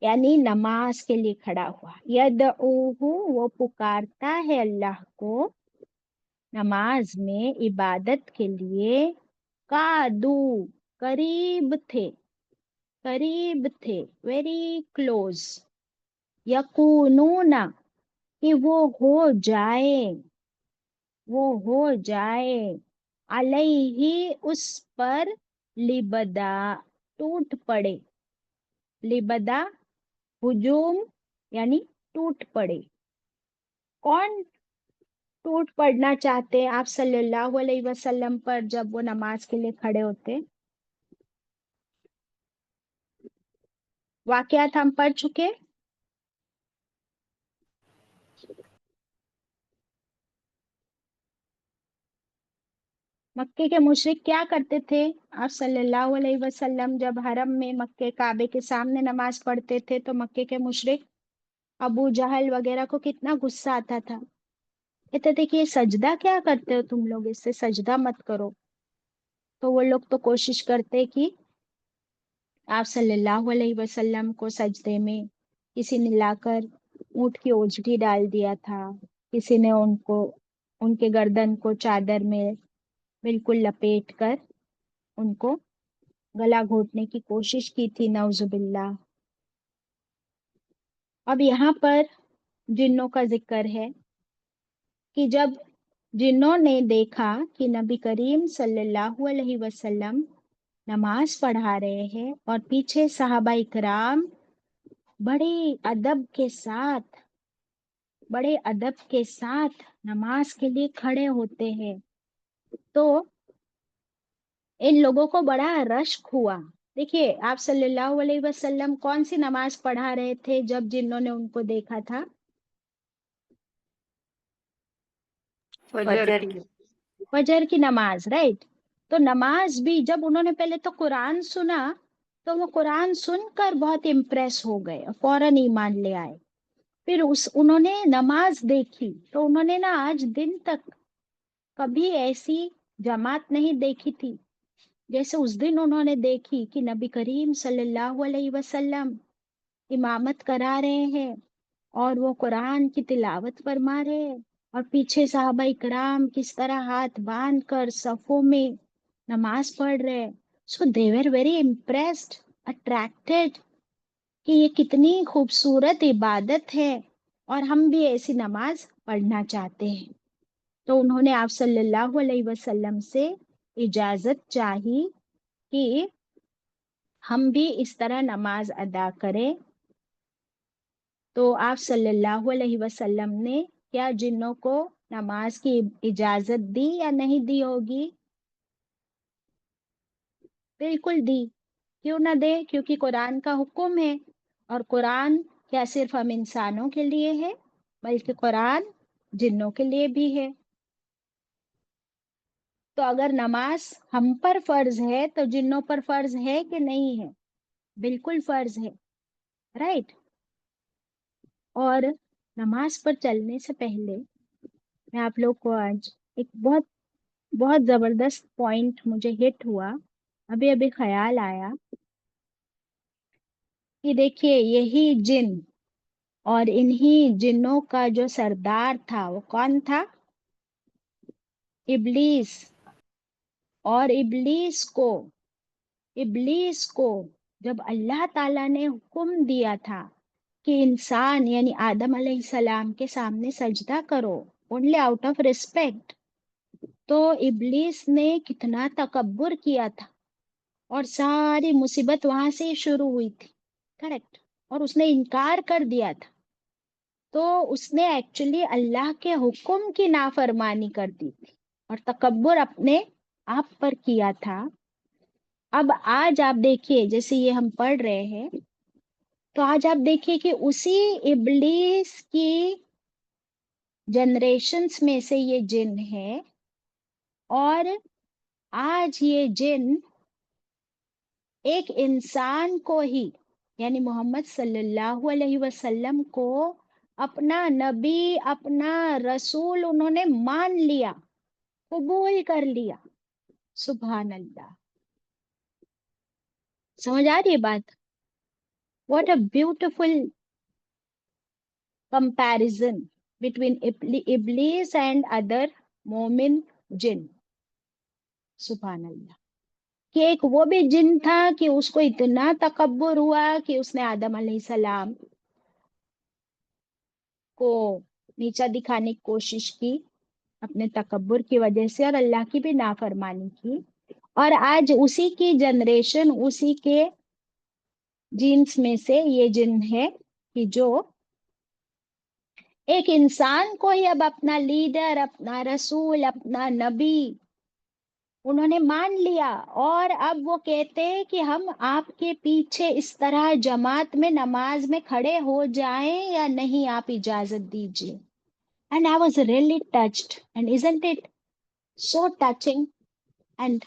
یعنی نماز کے لیے کھڑا ہوا. یدعوہ، وہ پکارتا ہے اللہ کو نماز میں، عبادت کے لیے. قادو، قریب تھے، قریب تھے، ویری کلوز. یکونون، کہ وہ ہو جائے، وہ ہو جائے، علیہ، اس پر، لبدا، ٹوٹ پڑے. لبدا ہجوم یعنی ٹوٹ پڑے. کون ٹوٹ پڑنا چاہتے آپ صلی اللہ علیہ وسلم پر جب وہ نماز کے لیے کھڑے ہوتے؟ واقعات ہم پڑھ چکے. مکے کے مشرک کیا کرتے تھے؟ آپ صلی اللہ علیہ وسلم جب حرم میں مکے کعبے کے سامنے نماز پڑھتے تھے تو مکے کے مشرک ابو جہل وغیرہ کو کتنا غصہ آتا تھا. کہتے تھے کہ یہ سجدہ کیا کرتے ہو تم لوگ، اس سے سجدہ مت کرو. تو وہ لوگ تو کوشش کرتے کہ آپ صلی اللہ علیہ وسلم کو سجدے میں، کسی نے لا کر اونٹ کی اوجڑی ڈال دیا تھا، کسی نے ان کو उनके गर्दन को चादर में बिल्कुल लपेट कर उनको गला घोटने की कोशिश की थी, नौजुबिल्लाह। अब यहाँ पर जिन्नों का जिक्र है कि जब जिन्नों ने देखा कि नबी करीम सल्लल्लाहु अलैहि वसल्लम नमाज पढ़ा रहे हैं और पीछे सहाबा इकराम बड़े अदब के साथ नमाज के लिए खड़े होते हैं, तो इन लोगों को बड़ा रश्क हुआ। देखिए, आप सल्लल्लाहु अलैहि वसल्लम कौन सी नमाज पढ़ा रहे थे जब जिन्होंने उनको देखा था? फजर की। फजर की नमाज, राइट। तो नमाज भी जब उन्होंने पहले तो कुरान सुना, तो वो कुरान सुनकर बहुत इम्प्रेस हो गए, फौरन ईमान ले आए। फिर उन्होंने नमाज देखी तो उन्होंने ना आज दिन तक कभी ऐसी जमात नहीं देखी थी जैसे उस दिन उन्होंने देखी कि नबी करीम सल्लल्लाहु अलैहि वसल्लम इमामत करा रहे हैं और वो कुरान की तिलावत फरमा रहे हैं और पीछे साहबा इकराम किस तरह हाथ बांध कर सफों में नमाज पढ़ रहे हैं। सो दे वर वेरी इम्प्रेस्ड, अट्रैक्टेड कि ये कितनी खूबसूरत इबादत है और हम भी ऐसी नमाज पढ़ना चाहते हैं। तो उन्होंने आप सल्लल्लाहु अलैहि वसल्लम से इजाजत चाही कि हम भी इस तरह नमाज अदा करें। तो आप सल्लल्लाहु अलैहि वसल्लम ने क्या जिन्नों को नमाज की इजाजत दी या नहीं दी होगी? बिल्कुल दी। क्यों ना दे? क्योंकि कुरान का हुक्म है और कुरान क्या सिर्फ हम इंसानों के लिए है, बल्कि कुरान जिन्नों के लिए भी है। तो अगर नमाज हम पर फर्ज है तो जिन्नों पर फर्ज है कि नहीं है? बिल्कुल फर्ज है, राइट। और नमाज पर चलने से पहले मैं आप लोग को आज एक बहुत बहुत जबरदस्त पॉइंट मुझे हिट हुआ, अभी अभी ख्याल आया कि देखिए, यही जिन और इन्हीं जिन्नों का जो सरदार था वो कौन था? इब्लीस। और इब्लीस को जब अल्लाह ताला ने हुक्म दिया था कि इंसान यानी आदम अलैहिस्सलाम के सामने सजदा करो ओनली आउट ऑफ रिस्पेक्ट, तो इब्लीस ने कितना तकब्बुर किया था और सारी मुसीबत वहां से ही शुरू हुई थी, करेक्ट। और उसने इनकार कर दिया था, तो उसने एक्चुअली अल्लाह के हुक्म की नाफरमानी कर दी थी और तकब्बुर अपने आप पर किया था। अब आज आप देखिए, जैसे ये हम पढ़ रहे हैं, तो आज आप देखिए कि उसी इब्लीस की जनरेशन्स में से ये जिन है और आज ये जिन एक इंसान को ही यानी मोहम्मद सल्लल्लाहु अलैहि वसल्लम को अपना नबी, अपना रसूल उन्होंने मान लिया, कबूल कर लिया। सुभान अल्लाह। समझ आ रही है बात? What a beautiful comparison between इब्लीस एंड अदर मोमिन जिन। सुभान अल्लाह। कि एक वो भी जिन था कि उसको इतना तकब्बुर हुआ कि उसने आदम अलैहिस्सलाम को नीचा दिखाने की कोशिश की अपने तकब्बुर की वजह से और अल्लाह की भी नाफरमानी की। और आज उसी की जनरेशन, उसी के जीन्स में से ये जिन है कि जो एक इंसान को ही अब अपना लीडर, अपना रसूल, अपना नबी उन्होंने मान लिया और अब वो कहते हैं कि हम आपके पीछे इस तरह जमात में नमाज में खड़े हो जाएं या नहीं, आप इजाजत दीजिए। And I was really touched, and isn't it so touching? And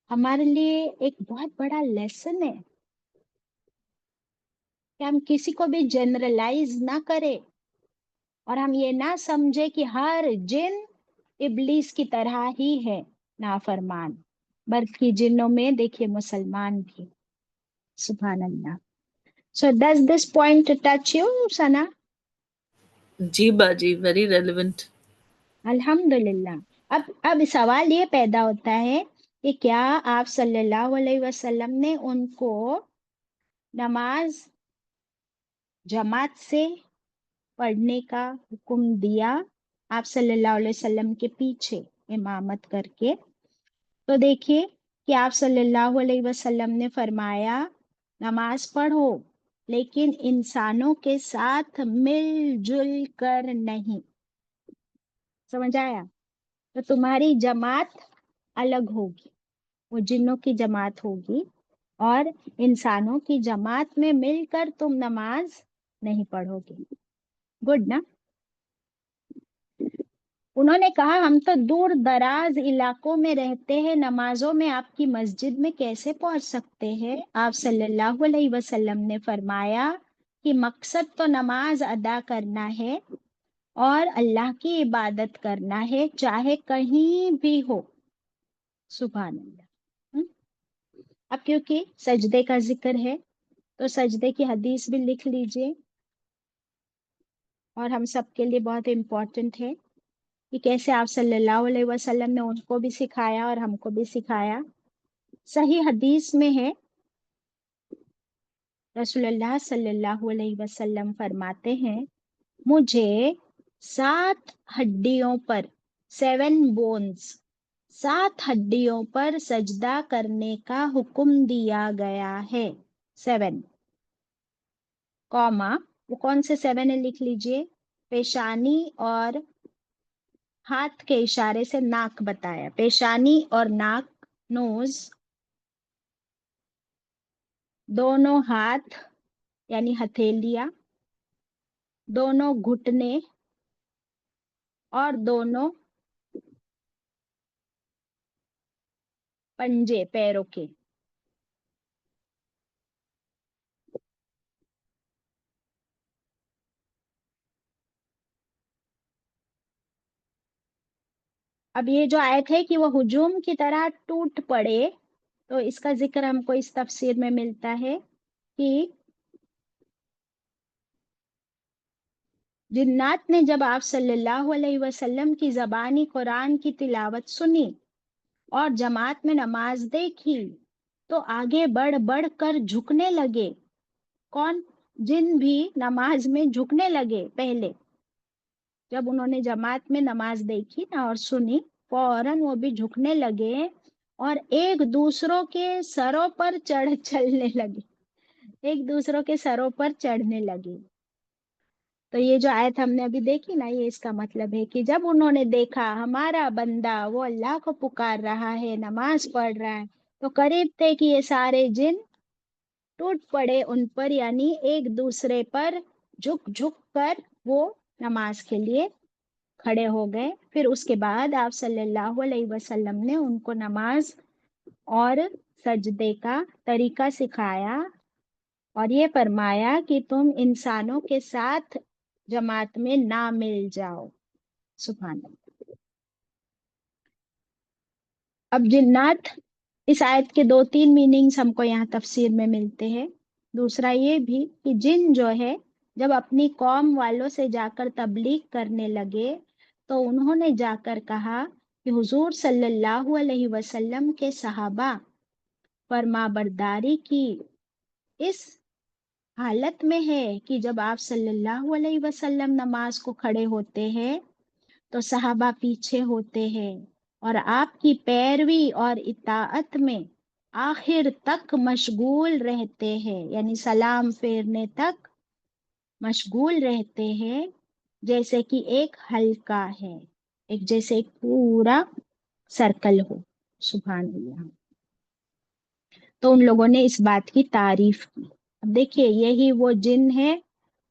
हमारे लिए एक बहुत बड़ा लेसन है कि हम किसी को भी जनरलाइज ना करें और हम ये ना समझे कि हर जिन इब्लीस की तरह ही है नाफरमान, बल्कि जिन्नों में देखिए मुसलमान भी। सुभान अल्लाह। So does this point touch you, Sana? जी बाजी, वेरी रेलेवेंट। अल्हम्दुलिल्लाह। अब सवाल ये पैदा होता है कि क्या आप सल्लल्लाहु अलैहि वसल्लम ने उनको नमाज जमात से पढ़ने का हुक्म दिया, आप सल्लल्लाहु अलैहि वसल्लम के पीछे इमामत करके? तो देखिए कि आप सल्लल्लाहु अलैहि वसल्लम ने फरमाया नमाज पढ़ो, लेकिन इंसानों के साथ मिलजुल कर नहीं। समझ आया? तो तुम्हारी जमात अलग होगी, वो जिन्नों की जमात होगी, और इंसानों की जमात में मिलकर तुम नमाज नहीं पढ़ोगे। गुड ना? उन्होंने कहा हम तो दूर दराज इलाकों में रहते हैं, नमाजों में आपकी मस्जिद में कैसे पहुंच सकते हैं? आप सल्लल्लाहु अलैहि वसल्लम ने फरमाया कि मकसद तो नमाज अदा करना है और अल्लाह की इबादत करना है, चाहे कहीं भी हो। सुभान अल्लाह। अब क्योंकि सजदे का जिक्र है तो सजदे की हदीस भी लिख लीजिए, और हम सबके लिए बहुत इम्पोर्टेंट है कि कैसे आप सल्लल्लाहु अलैहि वसल्लम ने उनको भी सिखाया और हमको भी सिखाया। सही हदीस में है, रसूलुल्लाह सल्लल्लाहु अलैहि वसल्लम फरमाते हैं मुझे 7 हड्डियों पर, 7 बोन्स, 7 हड्डियों पर सजदा करने का हुक्म दिया गया है। 7 कॉमा, वो कौन से 7 है लिख लीजिए। पेशानी और हाथ के इशारे से नाक बताया, पेशानी और नाक, नोज, दोनों हाथ यानी हथेलियां, दोनों घुटने और दोनों पंजे पैरों के। अब ये जो आयत है कि वो हुजूम की तरह टूट पड़े, तो इसका जिक्र हमको इस तफसीर में मिलता है कि जिन्नात ने जब आप सल्लल्लाहु अलैहि वसल्लम की ज़बानी कुरान की तिलावत सुनी और जमात में नमाज देखी तो आगे बढ़ बढ़ कर झुकने लगे। कौन? जिन भी नमाज में झुकने लगे। पहले जब उन्होंने जमात में नमाज देखी ना और सुनी, फौरन वो भी झुकने लगे और एक दूसरों के सरों पर चलने लगे, एक दूसरों के सरों पर चढ़ने लगे। तो ये जो आयत हमने अभी देखी ना, ये इसका मतलब है कि जब उन्होंने देखा हमारा बंदा वो अल्लाह को पुकार रहा है, नमाज पढ़ रहा है, तो करीब थे कि ये सारे जिन टूट पड़े उन पर, यानी एक दूसरे पर झुक झुक कर वो नमाज के लिए खड़े हो गए। फिर उसके बाद आप सल्लल्लाहु अलैहि वसल्लम ने उनको नमाज और सजदे का तरीका सिखाया और ये फरमाया कि तुम इंसानों के साथ जमात में ना मिल जाओ। सुभान अल्लाह। अब जिन्नात, इस आयत के 2-3 मीनिंग्स हमको यहाँ तफसीर में मिलते हैं। दूसरा ये भी कि जिन जो है जब अपनी कौम वालों से जाकर तबलीग करने लगे तो उन्होंने जाकर कहा कि हुजूर सल्लल्लाहु अलैहि वसल्लम के सहाबा फरमाबरदारी की इस हालत में है कि जब आप सल्लल्लाहु अलैहि वसल्लम नमाज को खड़े होते हैं तो सहाबा पीछे होते हैं और आपकी पैरवी और इताअत में आखिर तक मशगूल रहते हैं, यानी सलाम फेरने तक मशगूल रहते हैं, जैसे कि एक हल्का है, एक जैसे एक पूरा सर्कल हो। सुभान अल्लाह। तो उन लोगों ने इस बात की तारीफ की। अब देखिए यही वो जिन है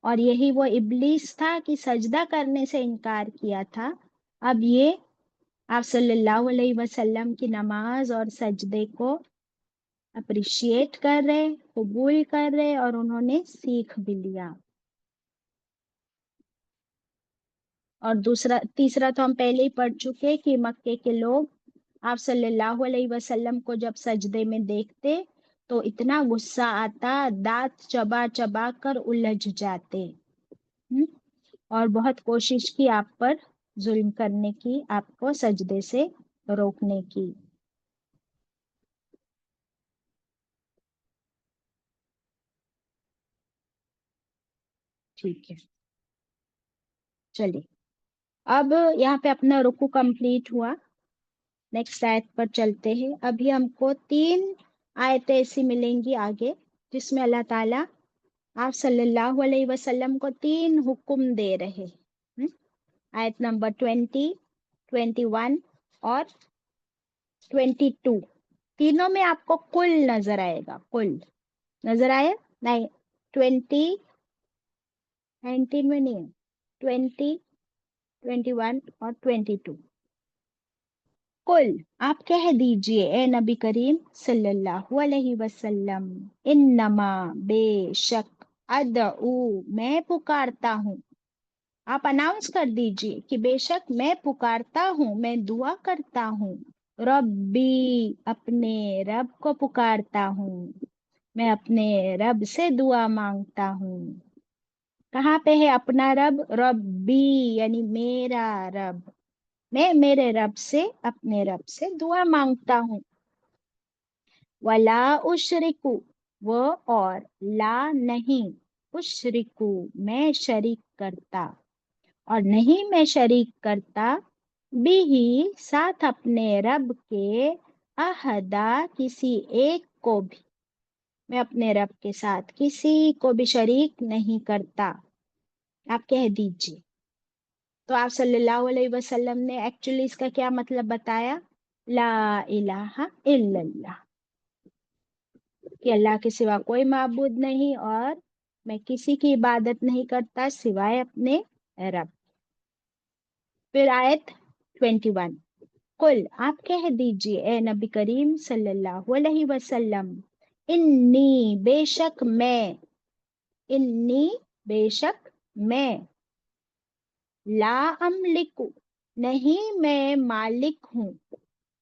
और यही वो इब्लीस था कि सजदा करने से इनकार किया था। अब ये आप सल्लल्लाहु अलैहि वसल्लम की नमाज और सजदे को अप्रिशिएट कर रहे, कबूल कर रहे और उन्होंने सीख भी लिया। और दूसरा तीसरा तो हम पहले ही पढ़ चुके कि मक्के के लोग आप सल्लल्लाहु अलैहि वसल्लम को जब सजदे में देखते तो इतना गुस्सा आता, दांत चबा चबा कर उलझ जाते। और बहुत कोशिश की आप पर जुल्म करने की, आपको सजदे से रोकने की। ठीक है, चलिए अब यहाँ पे अपना रुकू कंप्लीट हुआ। नेक्स्ट आयत पर चलते हैं। अभी हमको 3 आयतें ऐसी मिलेंगी आगे जिसमें अल्लाह ताला आप सल्लल्लाहु अलैहि वसल्लम को 3 हुक्म दे रहे हैं। आयत नंबर 20, 21 और 22। तीनों में आपको कुल नजर आएगा, कुल नजर आया नहीं, 20 19 में नहीं है, 20, 21 और 22 कुल। आप कह दीजिए ए नबी करीम सल्लल्लाहु अलैहि वसल्लम, इन्नमा बेशक, अदऊ मैं पुकारता हूँ। आप अनाउंस कर दीजिए कि बेशक मैं पुकारता हूँ, मैं दुआ करता हूँ। रब्बी अपने रब को पुकारता हूँ, मैं अपने रब से दुआ मांगता हूँ। कहाँ पे है अपना रब? रब्बी यानी मेरा रब, मैं मेरे रब से, अपने रब से दुआ मांगता हूँ। वला उशरिकु, वो और ला नहीं, उशरिकु मैं शरीक करता, और नहीं मैं शरीक करता, बिही साथ अपने रब के, अहदा किसी एक को भी, मैं अपने रब के साथ किसी को भी शरीक नहीं करता। आप कह दीजिए। तो आप सल्लल्लाहु अलैहि वसल्लम ने एक्चुअली इसका क्या मतलब बताया? ला इलाहा इल्लल्लाह, कि अल्लाह के सिवा कोई माबूद नहीं और मैं किसी की इबादत नहीं करता सिवाय अपने रब। फिर आयत 21, कुल आप कह दीजिए ए नबी करीम सल्लल्लाहु अलैहि वसल्लम, इन्नी बेशक मैं, इन्नी बेशक मैं, ला अमलिकु नहीं मैं मालिक हूँ,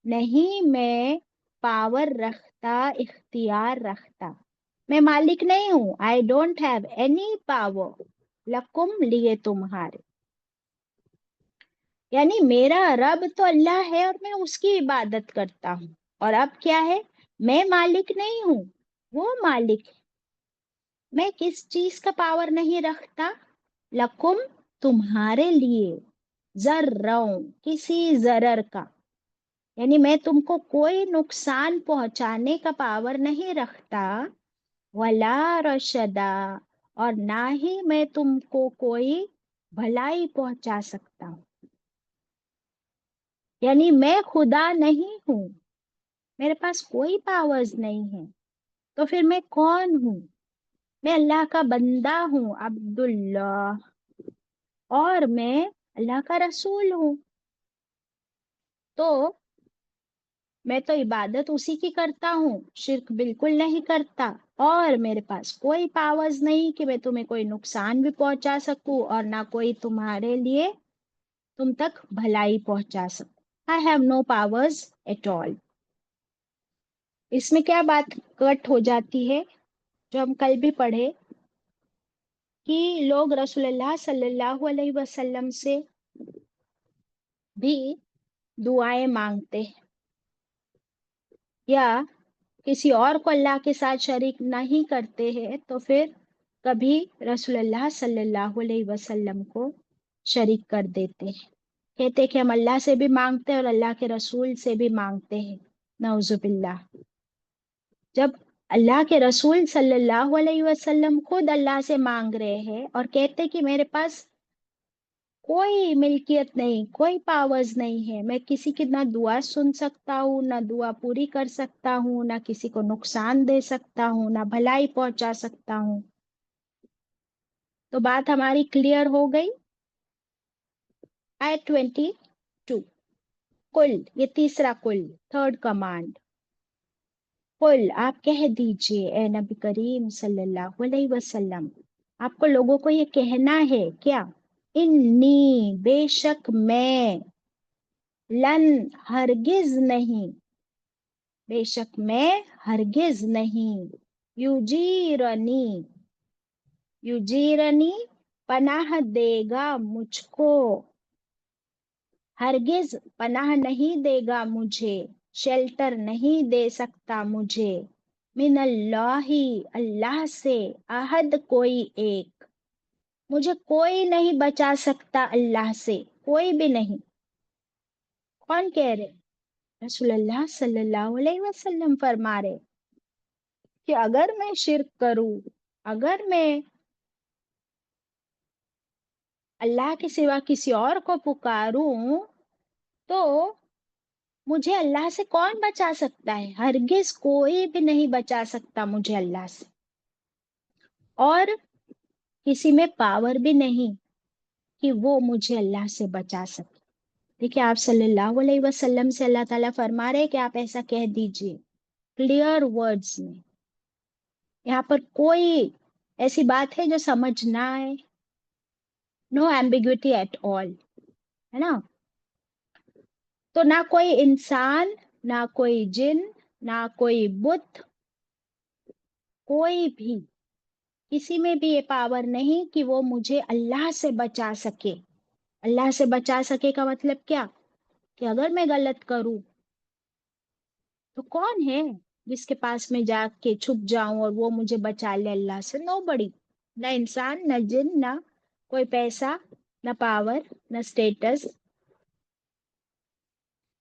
नहीं मैं पावर रखता, इख्तियार रखता, मैं मालिक नहीं हूँ। I don't have any power, लकुम लिए तुम्हारे, यानी मेरा रब तो अल्लाह है और मैं उसकी इबादत करता हूँ। और अब क्या है? मैं मालिक नहीं हूँ, वो मालिक है। मैं किस चीज का पावर नहीं रखता? लकुम तुम्हारे लिए, जर्रों किसी जरर का, यानी मैं तुमको कोई नुकसान पहुंचाने का पावर नहीं रखता। वला रशदा, और ना ही मैं तुमको कोई भलाई पहुंचा सकता हूँ, यानी मैं खुदा नहीं हूँ, मेरे पास कोई पावर्स नहीं है। तो फिर मैं कौन हूँ? मैं अल्लाह का बंदा हूँ, अब्दुल्लाह, और मैं अल्लाह का रसूल हूँ। तो मैं तो इबादत उसी की करता हूँ, शिर्क बिल्कुल नहीं करता, और मेरे पास कोई पावर्स नहीं कि मैं तुम्हें कोई नुकसान भी पहुंचा सकूं और ना कोई तुम्हारे लिए तुम तक भलाई पहुंचा सकूं। I have no powers at all. इसमें क्या बात कट हो जाती है, जो हम कल भी पढ़े कि लोग रसूलुल्लाह सल्लल्लाहु अलैहि वसल्लम से भी दुआएं मांगते हैं, या किसी और को अल्लाह के साथ शरीक नहीं करते हैं, तो फिर कभी रसूलुल्लाह सल्लल्लाहु अलैहि वसल्लम को शरीक कर देते हैं। कहते हैं कि हम अल्लाह से भी मांगते हैं और अल्लाह के रसूल से भी मांगते हैं, नऊजुबिल्लाह। जब अल्लाह के रसूल सल्लल्लाहु अलैहि वसल्लम खुद अल्लाह से मांग रहे हैं और कहते हैं कि मेरे पास कोई मिल्कियत नहीं, कोई पावर्स नहीं है, मैं किसी की ना दुआ सुन सकता हूँ, ना दुआ पूरी कर सकता हूँ, ना किसी को नुकसान दे सकता हूँ, ना भलाई पहुंचा सकता हूँ। तो बात हमारी क्लियर हो गई। आयत 22, कुल, ये तीसरा कुल, थर्ड कमांड। कुल आप कह दीजिए ए नबी करीम सल्लल्लाहु अलैहि वसल्लम, आपको लोगों को ये कहना है क्या? इन्नी बेशक मैं, लन हरगिज नहीं, बेशक मैं हरगिज नहीं, युजीरनी, युजीरनी पनाह देगा मुझको, ہرگز پناہ نہیں دے گا مجھے، شیلٹر نہیں دے سکتا مجھے، من اللہ اللہ سے، احد کوئی ایک، مجھے کوئی نہیں بچا سکتا اللہ سے، کوئی بھی نہیں۔ کون کہہ رہے؟ رسول اللہ صلی اللہ علیہ وسلم فرما رہے کہ اگر میں شرک کروں، اگر میں اللہ کے سوا کسی اور کو پکاروں، تو مجھے اللہ سے کون بچا سکتا ہے؟ ہرگز کوئی بھی نہیں بچا سکتا مجھے اللہ سے، اور کسی میں پاور بھی نہیں کہ وہ مجھے اللہ سے بچا سکے۔ دیکھیں آپ صلی اللہ علیہ وسلم سے اللہ تعالیٰ فرما رہے کہ آپ ایسا کہہ دیجئے کلیئر ورڈز میں۔ یہاں پر کوئی ایسی بات ہے جو سمجھ نہ آئے، نو ایمبیگوٹی ایٹ آل، ہے نا؟ تو نہ کوئی انسان، نہ کوئی جن، نہ کوئی بت، کوئی بھی کسی میں بھی یہ پاور نہیں کہ وہ مجھے اللہ سے بچا سکے۔ اللہ سے بچا سکے کا مطلب کیا؟ کہ اگر میں غلط کروں تو کون ہے جس کے پاس میں جا کے چھپ جاؤں اور وہ مجھے بچا لے اللہ سے؟ نو بڑی، نہ انسان، نہ جن، نہ کوئی پیسہ، نہ پاور، نہ اسٹیٹس،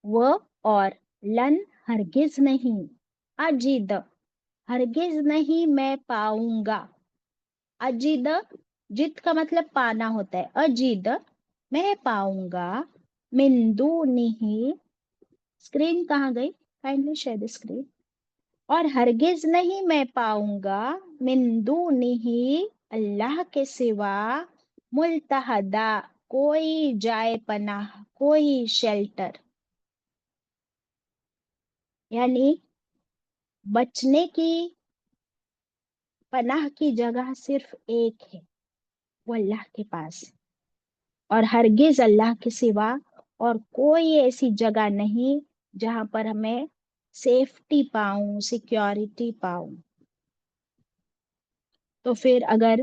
وہ اور لن ہرگز نہیں، اجید ہرگز نہیں میں پاؤں گا، اجید جد کا مطلب پانا ہوتا ہے، اجید میں پاؤں گا، من دونہ، اسکرین کہاں گئی؟ Kindly share screen. اور ہرگز نہیں میں پاؤں گا، من دونہ اللہ کے سوا، ملتحدا کوئی جائے پناہ، کوئی شیلٹر، یعنی بچنے کی پناہ کی جگہ صرف ایک ہے، وہ اللہ کے پاس ہے، اور ہرگز اللہ کے سوا اور کوئی ایسی جگہ نہیں جہاں پر ہمیں سیفٹی پاؤں، سیکیورٹی پاؤں۔ تو پھر اگر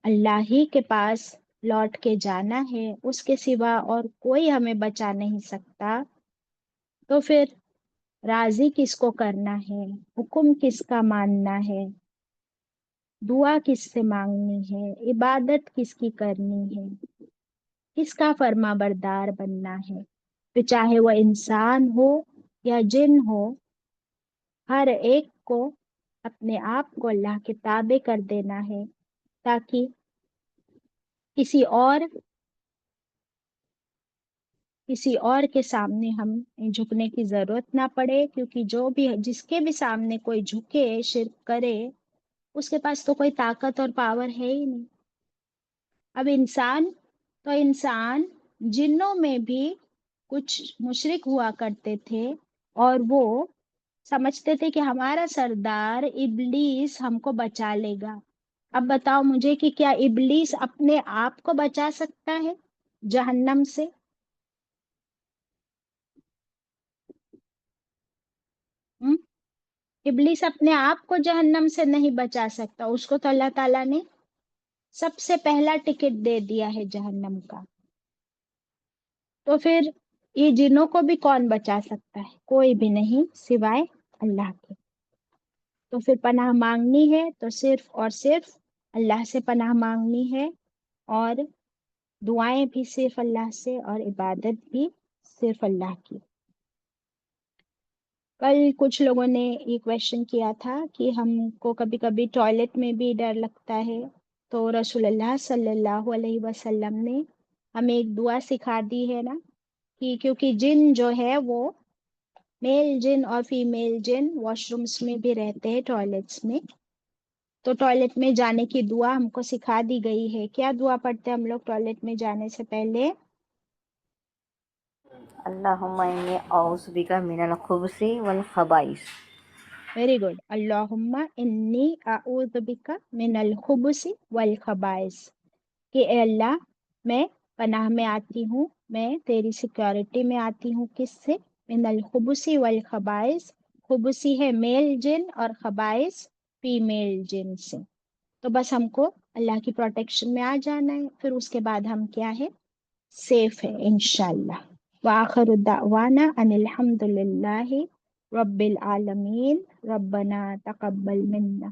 اللہ ہی کے پاس لوٹ کے جانا ہے، اس کے سوا اور کوئی ہمیں بچا نہیں سکتا، تو پھر راضی کس کو کرنا ہے، حکم کس کا ماننا ہے، دعا کس سے مانگنی ہے، عبادت کس کی کرنی ہے، کس کا فرما بردار بننا ہے؟ تو چاہے وہ انسان ہو یا جن ہو، ہر ایک کو اپنے آپ کو اللہ کے تابع کر دینا ہے، تاکہ کسی اور کے سامنے ہم جھکنے کی ضرورت نہ پڑے، کیونکہ جو بھی جس کے بھی سامنے کوئی جھکے، شرک کرے، اس کے پاس تو کوئی طاقت اور پاور ہے ہی نہیں۔ اب انسان جنوں میں بھی کچھ مشرک ہوا کرتے تھے، اور وہ سمجھتے تھے کہ ہمارا سردار ابلیس ہم کو بچا لے گا۔ اب بتاؤ مجھے کہ کیا ابلیس اپنے آپ کو بچا سکتا ہے جہنم سے؟ ابلیس اپنے آپ کو جہنم سے نہیں بچا سکتا، اس کو تو اللہ تعالیٰ نے سب سے پہلا ٹکٹ دے دیا ہے جہنم کا۔ تو پھر یہ جنوں کو بھی کون بچا سکتا ہے؟ کوئی بھی نہیں سوائے اللہ کے۔ تو پھر پناہ مانگنی ہے تو صرف اور صرف اللہ سے پناہ مانگنی ہے، اور دعائیں بھی صرف اللہ سے، اور عبادت بھی صرف اللہ کی۔ کل کچھ لوگوں نے یہ کویشچن کیا تھا کہ ہم کو کبھی کبھی ٹوائلٹ میں بھی ڈر لگتا ہے، تو رسول اللہ صلی اللہ علیہ وسلم نے ہمیں ایک دعا سکھا دی ہے نا، کہ کیونکہ جن جو ہے وہ میل جن اور فیمیل جن واش رومس میں بھی رہتے ہیں، ٹوائلٹس میں، تو ٹوائلٹ میں جانے کی دعا ہم کو سکھا دی گئی ہے۔ کیا دعا پڑھتے ہیں ہم لوگ ٹوائلٹ میں جانے سے پہلے؟ اللہم انی اعوذ بک من الخبث والخبائث۔ ویری گڈ، اللہم انی اعوذ بک من الخبث والخبائث، کہ اے اللہ میں پناہ میں آتی ہوں، میں تیری سیکیورٹی میں آتی ہوں، کس سے؟ من الخبث والخبائث، خبثی ہے میل جن اور خبائث فیمیل جن سے۔ تو بس ہم کو اللہ کی پروٹیکشن میں آ جانا ہے، پھر اس کے بعد ہم کیا ہے؟ سیف ہے انشاءاللہ۔ وآخر دعوانا ان الحمد للہ رب العالمین ربنا تقبل منا